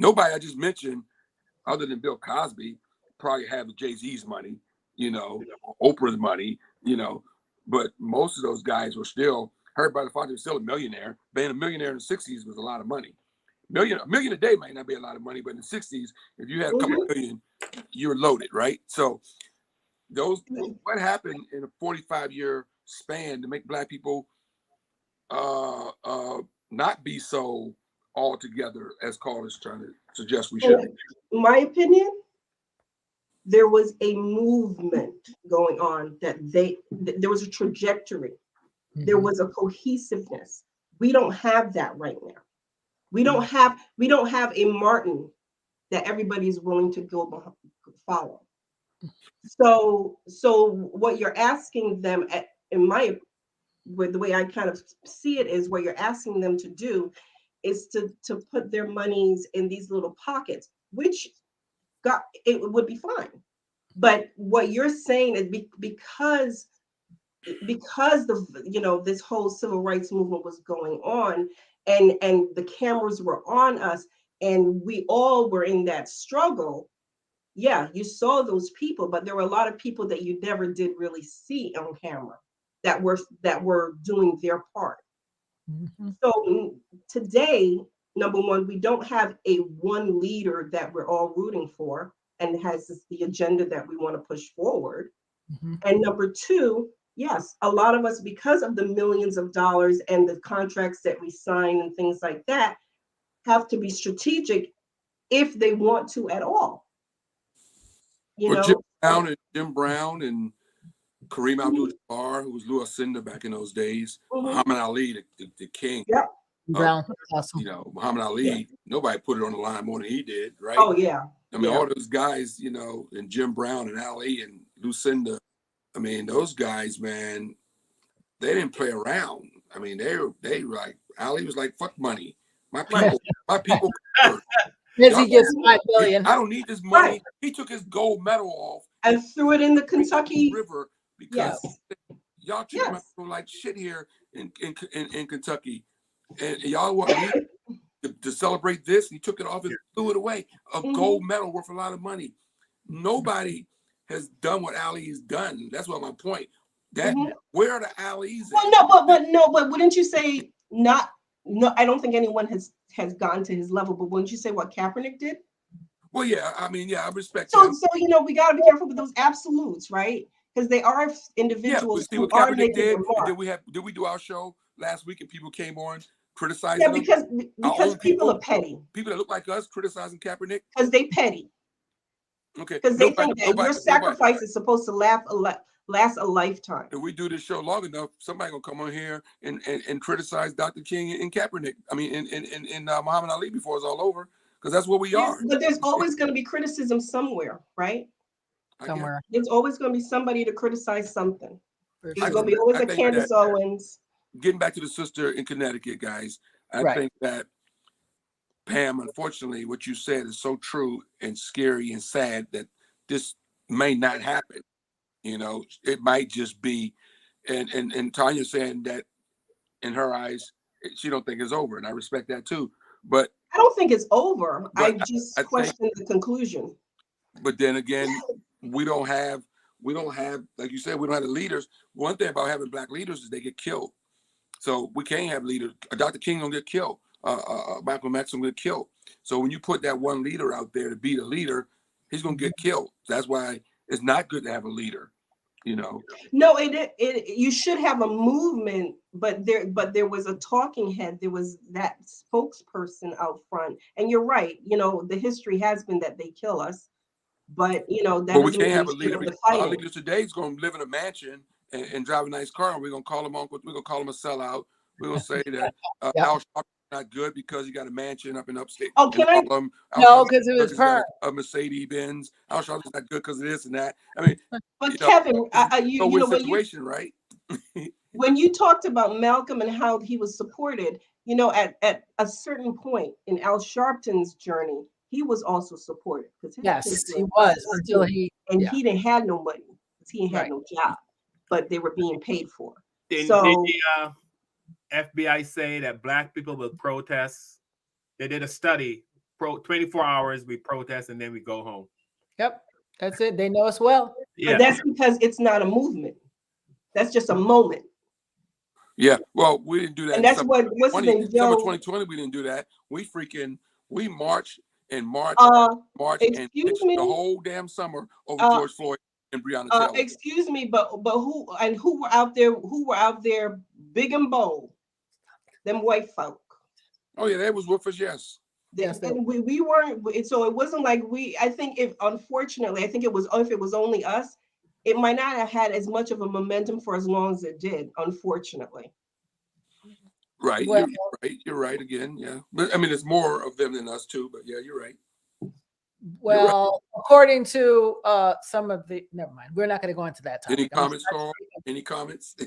Nobody I just mentioned, other than Bill Cosby, probably had Jay-Z's money, Oprah's money, but most of those guys were still, heard by the father, was still a millionaire. Being a millionaire in the 60s was a lot of money. A million a day might not be a lot of money, but in the 60s, if you had a couple million, you were loaded, right? So what happened in a 45-year span to make Black people not be so all together as Carl is trying to suggest we should? In my opinion, there was a movement going on there was a trajectory. There was a cohesiveness. We don't have that right now. We don't have a Martin that everybody's willing to go follow. So what you're asking them with the way I kind of see it is what you're asking them to do is to put their monies in these little pockets, which it would be fine. But what you're saying is because this whole civil rights movement was going on and the cameras were on us and we all were in that struggle. Yeah, you saw those people, but there were a lot of people that you never did really see on camera that were doing their part. So today, number one, we don't have a one leader that we're all rooting for and has the agenda that we want to push forward. And number two, yes, a lot of us, because of the millions of dollars and the contracts that we sign and things like that, have to be strategic if they want to at all. Jim Brown and Kareem Abdul-Jabbar, who was Lucinda back in those days, Muhammad Ali, the king. Brown, awesome. Muhammad Ali, nobody put it on the line more than he did, right? Oh yeah. I mean, all those guys, and Jim Brown and Ali and Lucinda, I mean, those guys, man, they didn't play around. I mean, they were like, Ali was like, fuck money. My people. As he gets $5 billion. I don't need this money. Right. He took his gold medal off and threw it in the Kentucky River because y'all treat my people like shit here in Kentucky. And y'all want me to celebrate this? He took it off and threw it away. A gold medal worth a lot of money. Nobody has done what Ali has done. That's what my point. That where are the alleys? Well, no, but wouldn't you say not? No, I don't think anyone has gone to his level. But wouldn't you say what Kaepernick did? Well, yeah, I mean, yeah, I respect So, him. so we got to be careful with those absolutes, right? Because they are Yeah, individuals but see who what are Kaepernick making did. remarks. Did we do our show last week and people came on Yeah, criticizing him? Our because own people are petty. people that look like us criticizing Kaepernick. Because they petty. Okay, Because they think that your sacrifice is supposed to last a lifetime. If we do this show long enough, somebody gonna come on here and criticize Dr. King and Kaepernick. I mean, and Muhammad Ali before it's all over, because that's what we are. But there's always going to be criticism somewhere, right? Somewhere. There's always going to be somebody to criticize something. For There's sure. going to be always I a think Candace that- Owens. Getting back to the sister in Connecticut, guys, I Right. think that Pam, unfortunately, what you said is so true and scary and sad that this may not happen. You know, it might just be, and Tanya saying that in her eyes, she don't think it's over, and I respect that too. But I don't think it's over. I But just I think- question the conclusion. but then again, we don't have, like you said, we don't have the leaders. One thing about having black leaders is they get killed. So we can't have leaders. Dr. King gonna get killed. Malcolm X gonna get killed. So when you put that one leader out there to be the leader, he's gonna get killed. That's why it's not good to have a leader. You know. No, you should have a movement, but there was a talking head. There was that spokesperson out front, and you're right. You know, the history has been that they kill us, but that But we doesn't can't mean have a we leader. shouldn't be Our fighting. leader today is gonna live in a mansion and drive a nice car, and we're gonna call him uncle. We're gonna call him a sellout. We're gonna say that Al Sharpton's not good because he got a mansion up in upstate. Oh, can I? No, because it was got perm. a Mercedes Benz. Al Sharpton's not good because of this and that. I mean, But Kevin, you know situation, right? when you talked about Malcolm and how he was supported, at a certain point in Al Sharpton's journey, he was also supported because Yes, he was until he he didn't have no money because he ain't had Right. no job, but they were being paid for. Did So the FBI say that black people will protest? They did a study. 24 hours we protest and then we go home. Yep, that's it. They know us well. Yeah. but that's because it's not a movement. That's just a moment. Yeah. Well, we didn't do that. And that's what what's his name, Summer Joe? 2020, we didn't do that. We marched and marched and excuse me? the whole damn summer over Uh, George Floyd and Breonna Taylor. Excuse me, but who were out there? Who were out there, big and bold? Them white folk. Oh yeah, that was with us. Yes. And we weren't. So it wasn't like we. I think unfortunately, I think it was if it was only us, it might not have had as much of a momentum for as long as it did. Unfortunately. Right. Well- You're right again. Yeah. But I mean, there's more of them than us too. But yeah, you're right. Well, according to some of the, never mind. We're not going to go into that topic. Any comments, Carl? Any comments?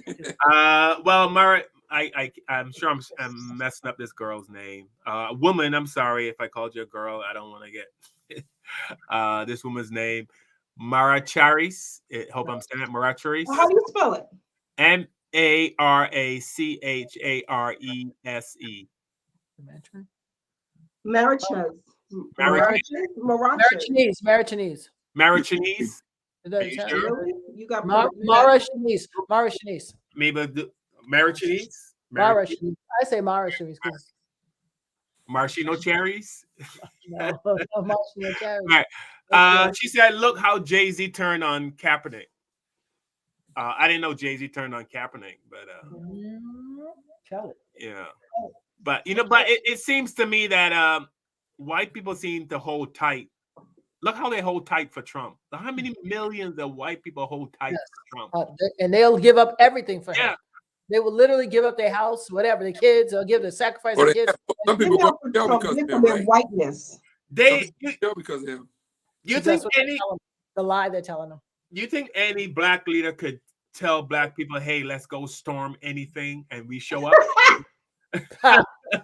Well, Mara, I'm sure I'm messing up this girl's name. Woman, I'm sorry if I called you a girl. I don't want to get this woman's name. Mara Charis. Hope I'm saying that. Mara Charis. How do you spell it? Maracharese. Marichez. Marichinese. Marichinese. Are you sure? You got Marichinese. Maybe Marichinese. Marichinese. I say Marichinese because Marshino cherries. no, Marichinese cherries. Right. She said, "Look how Jay-Z turned on Kaepernick." I didn't know Jay-Z turned on Kaepernick, but yeah. But it seems to me that white people seem to hold tight. Look how they hold tight for Trump. How many millions of white people hold tight for Trump? And they'll give up everything for him. They will literally give up their house, whatever, the kids, they'll give the sacrifice their kids. Some people go to jail because of them, right? Whiteness. Jail because of him. You think the lie they're telling them? You think any black leader could tell black people, "Hey, let's go storm anything," and we show up?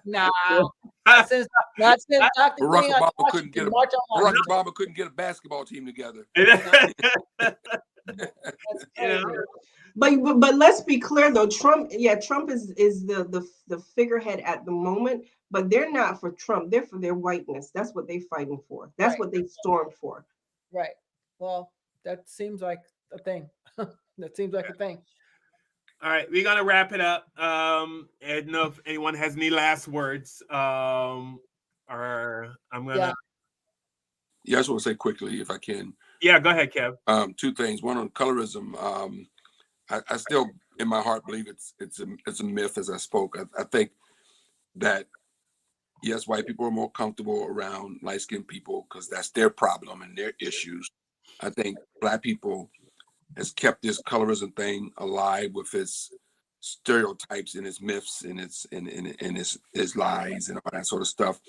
No. Not since Dr. Barack King Obama couldn't get a basketball team together. But let's be clear though, Trump is the figurehead at the moment, but they're not for Trump. They're for their whiteness. That's what they're fighting for. That's what they stormed for. Right. Well, that seems like a thing. That seems like a thing. All right, we're gonna wrap it up. I don't know if anyone has any last words. Or I'm gonna. Yeah, I just want to say quickly, if I can. Yeah, go ahead, Kev. Two things. One on colorism. I still, in my heart, believe it's a myth. As I spoke, I think that yes, white people are more comfortable around light skinned people because that's their problem and their issues. I think black people has kept this colorism thing alive with its stereotypes and its myths and its lies and all that sort of stuff.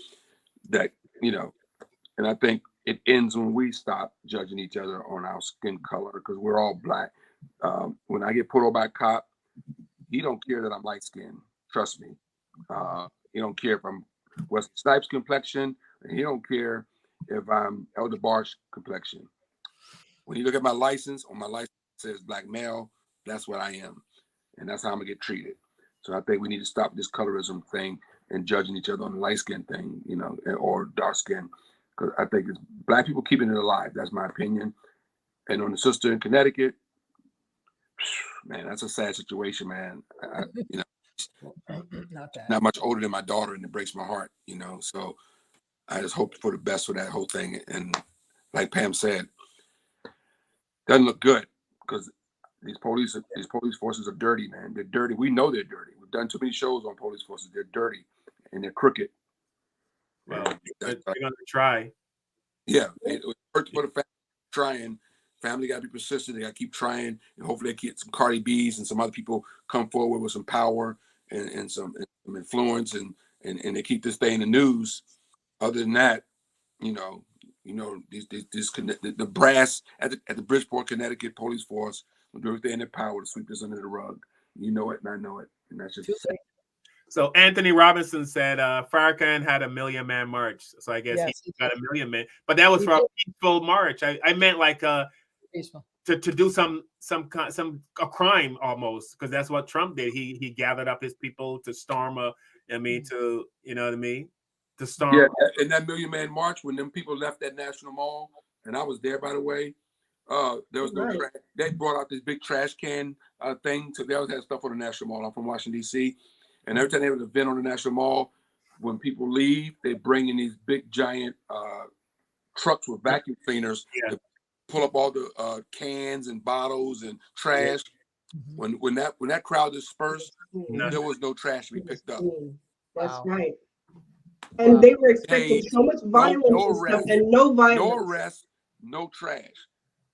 That and I think it ends when we stop judging each other on our skin color because we're all black. When I get pulled over by a cop, he don't care that I'm light skinned. Trust me. He don't care if I'm Wesley Snipes complexion, and he don't care if I'm Elder Barge complexion. When you look at my license, on my license it says black male, that's what I am. And that's how I'm gonna get treated. So I think we need to stop this colorism thing and judging each other on the light skin thing, or dark skin. Because I think it's black people keeping it alive. That's my opinion. And on the sister in Connecticut, man, that's a sad situation, man. Not much older than my daughter, and it breaks my heart, So I just hope for the best for that whole thing. And like Pam said, doesn't look good because these police forces are dirty, man. They're dirty. We know they're dirty. We've done too many shows on police forces. They're dirty and they're crooked. Well, they're gonna try. Yeah, it hurts for the family. Trying, family got to be persistent. They got to keep trying, and hopefully they get some Cardi B's and some other people come forward with some power and some influence, and they keep this thing in the news. Other than that, the brass at the Bridgeport, Connecticut police force will do everything in their power to sweep this under the rug. You know it, and I know it, and that's just. So Anthony Robinson said Farrakhan had a 1,000,000-man march. So I guess he got 1,000,000 men. But that was for a peaceful march. I meant like peaceful. To do a crime almost, because that's what Trump did. He gathered up his people to storm to you know what I mean? To storm. Yeah, in that 1,000,000-man march when them people left that National Mall, and I was there by the way. There was no trash. They brought out this big trash can thing. So they always had stuff on the National Mall. I'm from Washington, D.C. And every time they have an event on the National Mall, when people leave, they bring in these big giant trucks with vacuum cleaners to pull up all the cans and bottles and trash. When that crowd dispersed, there was no trash to be picked up. That's right. And they were expecting so much violence and no violence. No arrest, no trash.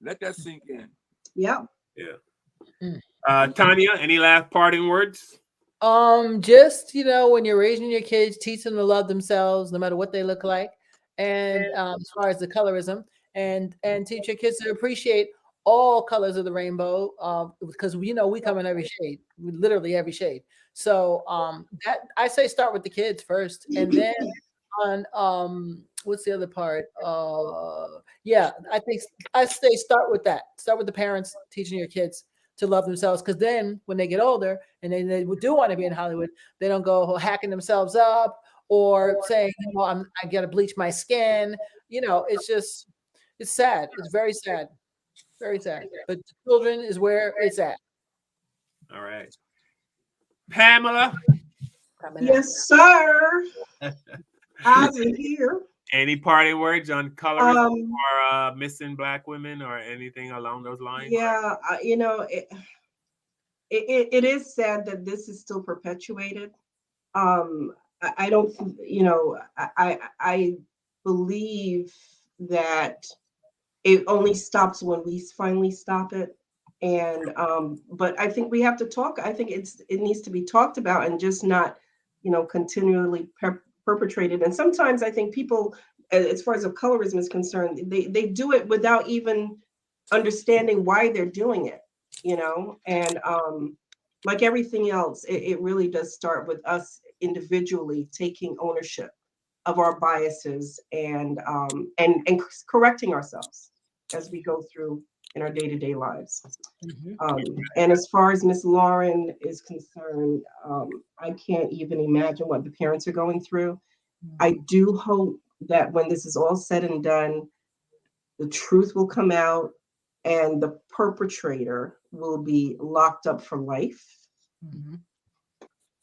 Let that sink in. Yeah. Tanya, any last parting words? Just when you're raising your kids, teach them to love themselves no matter what they look like, and as far as the colorism, and teach your kids to appreciate all colors of the rainbow, because we come in every shade, literally every shade. So that I say start with the kids first, and then on what's the other part? I think I say start with that. Start with the parents teaching your kids to love themselves, because then when they get older and they do want to be in Hollywood, they don't go hacking themselves up or saying, I got to bleach my skin. It's sad. It's very sad. Very sad. But children is where it's at. All right. Pamela? Yes, sir. Eyes are here. Any parting words on colorism or missing Black women or anything along those lines? Yeah, it is sad that this is still perpetuated. I don't, I believe that it only stops when we finally stop it. And but I think we have to talk. I think it needs to be talked about and just not, continually perpetrated. And sometimes I think people, as far as colorism is concerned, they do it without even understanding why they're doing it, and like everything else, it really does start with us individually taking ownership of our biases and correcting ourselves as we go through in our day-to-day lives. And as far as Miss Lauren is concerned, I can't even imagine what the parents are going through. I do hope that when this is all said and done, the truth will come out and the perpetrator will be locked up for life.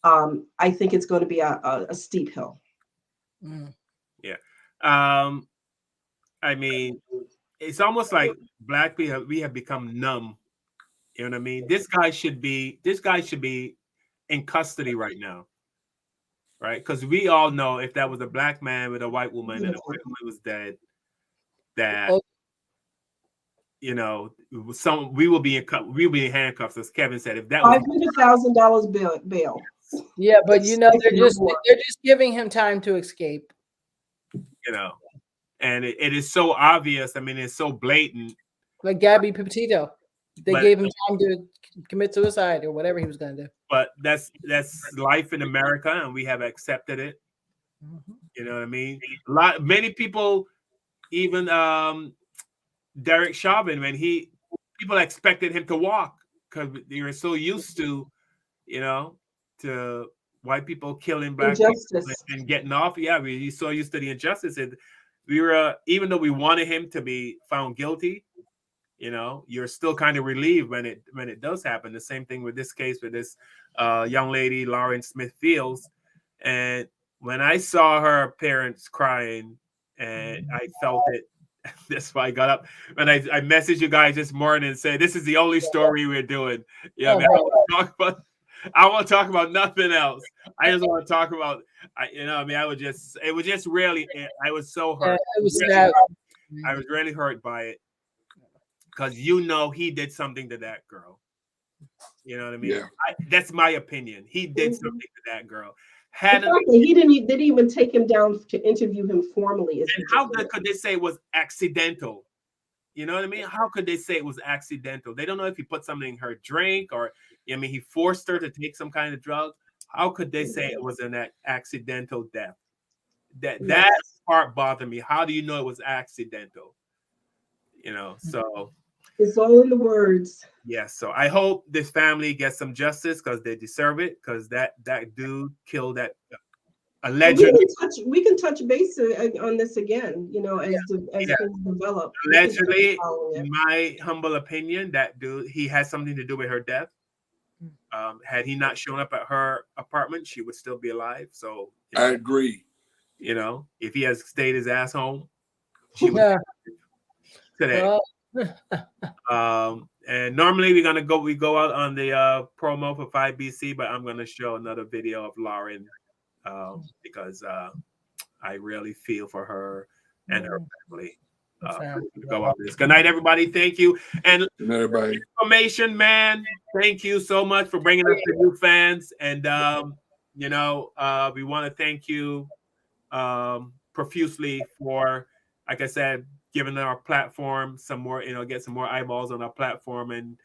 I think it's going to be a steep hill. Yeah. I mean, it's almost like black people, we have become numb. You know what I mean? This guy should be in custody right now. Right? Because we all know if that was a black man with a white woman and the white woman was dead, that you know, we will be in handcuffs, as Kevin said. If that was $500,000 bail. Yeah, but you know they're just giving him time to escape. You know, and it is so obvious. I mean, it's so blatant. Like Gabby Petito, they gave him time to commit suicide or whatever he was going to do. But that's life in America, and we have accepted it. You know what I mean? Many people, even Derek Chauvin, when people expected him to walk because they were so used to, you know, to white people killing black people and getting off. Yeah, we so used to the injustice, and we were even though we wanted him to be found guilty, you know, you're still kind of relieved when it does happen. The same thing with this case with this young lady, Lauren Smith Fields, and when I saw her parents crying, and I felt it. That's why I got up and I messaged you guys this morning and said this is the only story we're doing. Yeah, man, I want to talk about nothing else. I just want to talk about, you know, I mean, it was just really, I was so hurt. I was really hurt by it because you know he did something to that girl. You know what I mean? Yeah. That's my opinion. He did something to that girl. He didn't even take him down to interview him formally. And how could they say it was accidental? You know what I mean? How could they say it was accidental? They don't know if he put something in her drink or, I mean, he forced her to take some kind of drug. How could they say it was an accidental death? That part bothered me. How do you know it was accidental? You know, so it's all in the words. Yes, so I hope this family gets some justice because they deserve it. Because that dude killed that allegedly. We can touch base on this again. You know, as things develop. Allegedly, in my humble opinion, that dude he had something to do with her death. Had he not shown up at her apartment, she would still be alive. So I agree. You know, if he has stayed his ass home, she would today. And normally we go out on the promo for 5BC, but I'm gonna show another video of Lauren because I really feel for her and her family. Go out this. Good night, everybody. Thank you. And everybody. Information man, thank you so much for bringing us the new fans. And you know, we want to thank you profusely for, like I said, giving our platform some more, you know, get some more eyeballs on our platform. And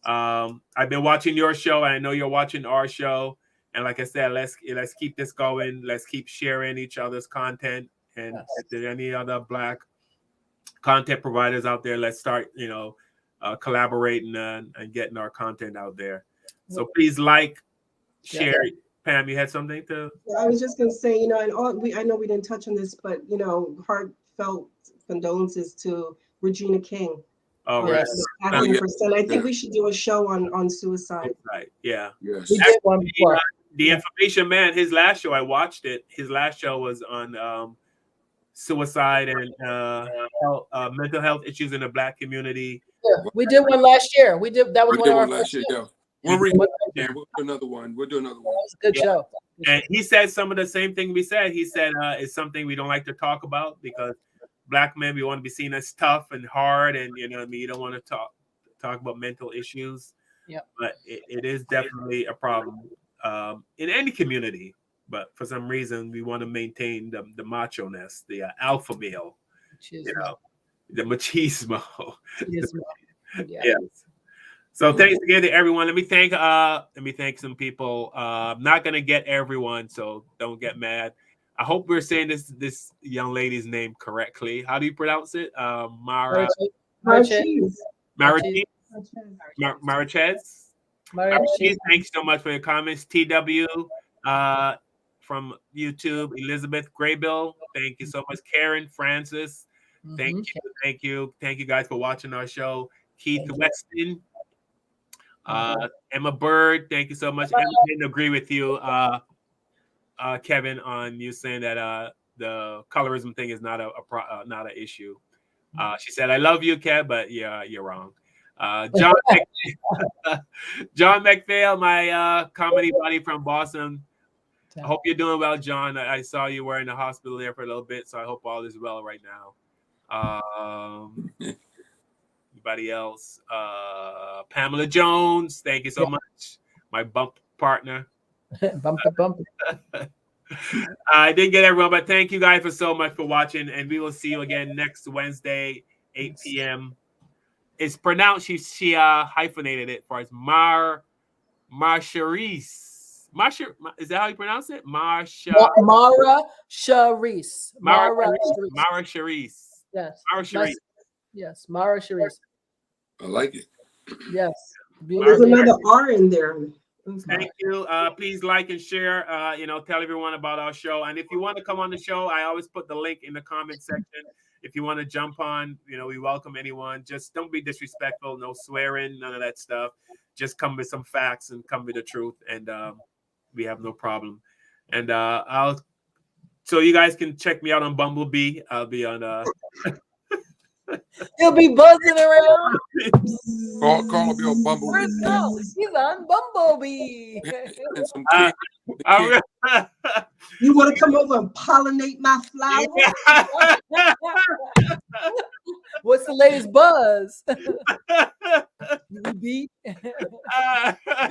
I've been watching your show. And I know you're watching our show. And like I said, let's keep this going. Let's keep sharing each other's content. And if there's any other Black content providers out there, let's start, you know, collaborating and getting our content out there. So please like, share. Pam, you had something to? Yeah, I was just going to say, you know, and I know we didn't touch on this, but you know, heartfelt condolences to Regina King. Oh, right. I think we should do a show on suicide. Right. Yeah. Yes. We did one before. The Information Man, his last show, I watched it. His last show was on suicide and mental health issues in the Black community. Yeah, we did one last year. We did that was one of our last year. Yeah. We'll do another one. We'll do another one. It's a good show. And he said some of the same thing we said. He said it's something we don't like to talk about because Black men, we want to be seen as tough and hard, and you know what I mean, you don't want to talk about mental issues. Yeah. But it is definitely a problem in any community. But for some reason, we want to maintain the macho-ness, the alpha male, you know, the machismo. Yes. So thanks again to everyone. Let me thank some people. I'm not gonna get everyone, so don't get mad. I hope we're saying this young lady's name correctly. How do you pronounce it? Marichez. Thank you so much for your comments. TW from YouTube, Elizabeth Graybill. Thank you so much. Karen Francis. Thank you guys for watching our show. Keith Weston. Emma Bird, thank you so much. Emma didn't agree with you, Kevin, on you saying that the colorism thing is not not an issue. She said, "I love you, Kev, but yeah, you're wrong." John John McPhail, my comedy buddy from Boston. I hope you're doing well, John. I saw you were in the hospital there for a little bit, so I hope all is well right now. Anybody else? Pamela Jones, thank you so much. My bump partner. Bump. I didn't get everyone, but thank you guys for so much for watching, and we will see you again next Wednesday, 8 p.m. It's pronounced, she hyphenated it for us, Marsharis. Is that how you pronounce it? Mara Sharice. Mara Sharice. Yes. Mara Sharice. Yes, Mara Sharice. I like it. Yes. There's another R in there. Thank you. Please like and share. Tell everyone about our show. And if you want to come on the show, I always put the link in the comment section. If you want to jump on, we welcome anyone. Just don't be disrespectful. No swearing, none of that stuff. Just come with some facts and come with the truth. And we have no problem. And so you guys can check me out on Bumblebee. I'll be on He'll be buzzing around. Carl will be on Bumblebee. He's on Bumblebee. And some You want to come over and pollinate my flower? What's the latest buzz? B.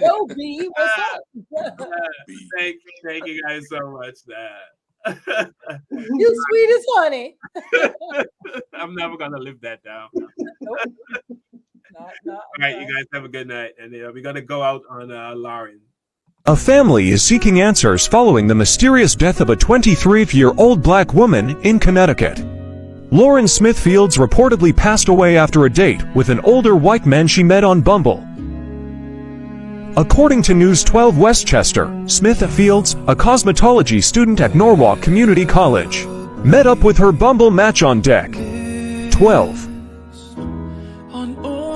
Yo, B, what's up? Thank you guys so much. You sweet as honey. I'm never gonna live that down. All right, you guys have a good night, and we're gonna go out on Lauren. A family is seeking answers following the mysterious death of a 23-year-old black woman in Connecticut. Lauren Smithfields reportedly passed away after a date with an older white man she met on Bumble. According to News 12 Westchester, Smithfields, a cosmetology student at Norwalk Community College, met up with her Bumble match on deck 12.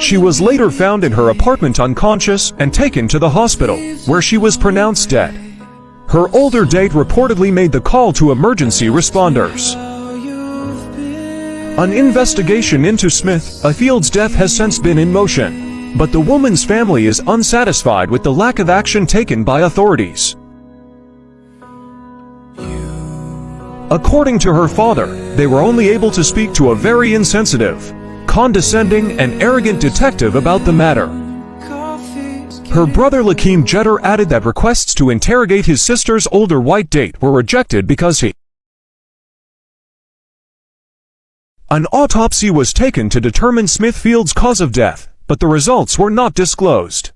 She was later found in her apartment unconscious and taken to the hospital, where she was pronounced dead. Her older date reportedly made the call to emergency responders. An investigation into Smithfield's death has since been in motion, but the woman's family is unsatisfied with the lack of action taken by authorities. According to her father, they were only able to speak to a very insensitive, condescending, and arrogant detective about the matter. Her brother Lakeem Jeter added that requests to interrogate his sister's older white date were rejected because An autopsy was taken to determine Smithfield's cause of death, but the results were not disclosed.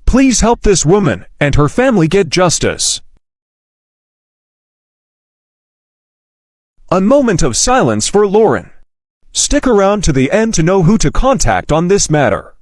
Please help this woman and her family get justice. A moment of silence for Lauren. Stick around to the end to know who to contact on this matter.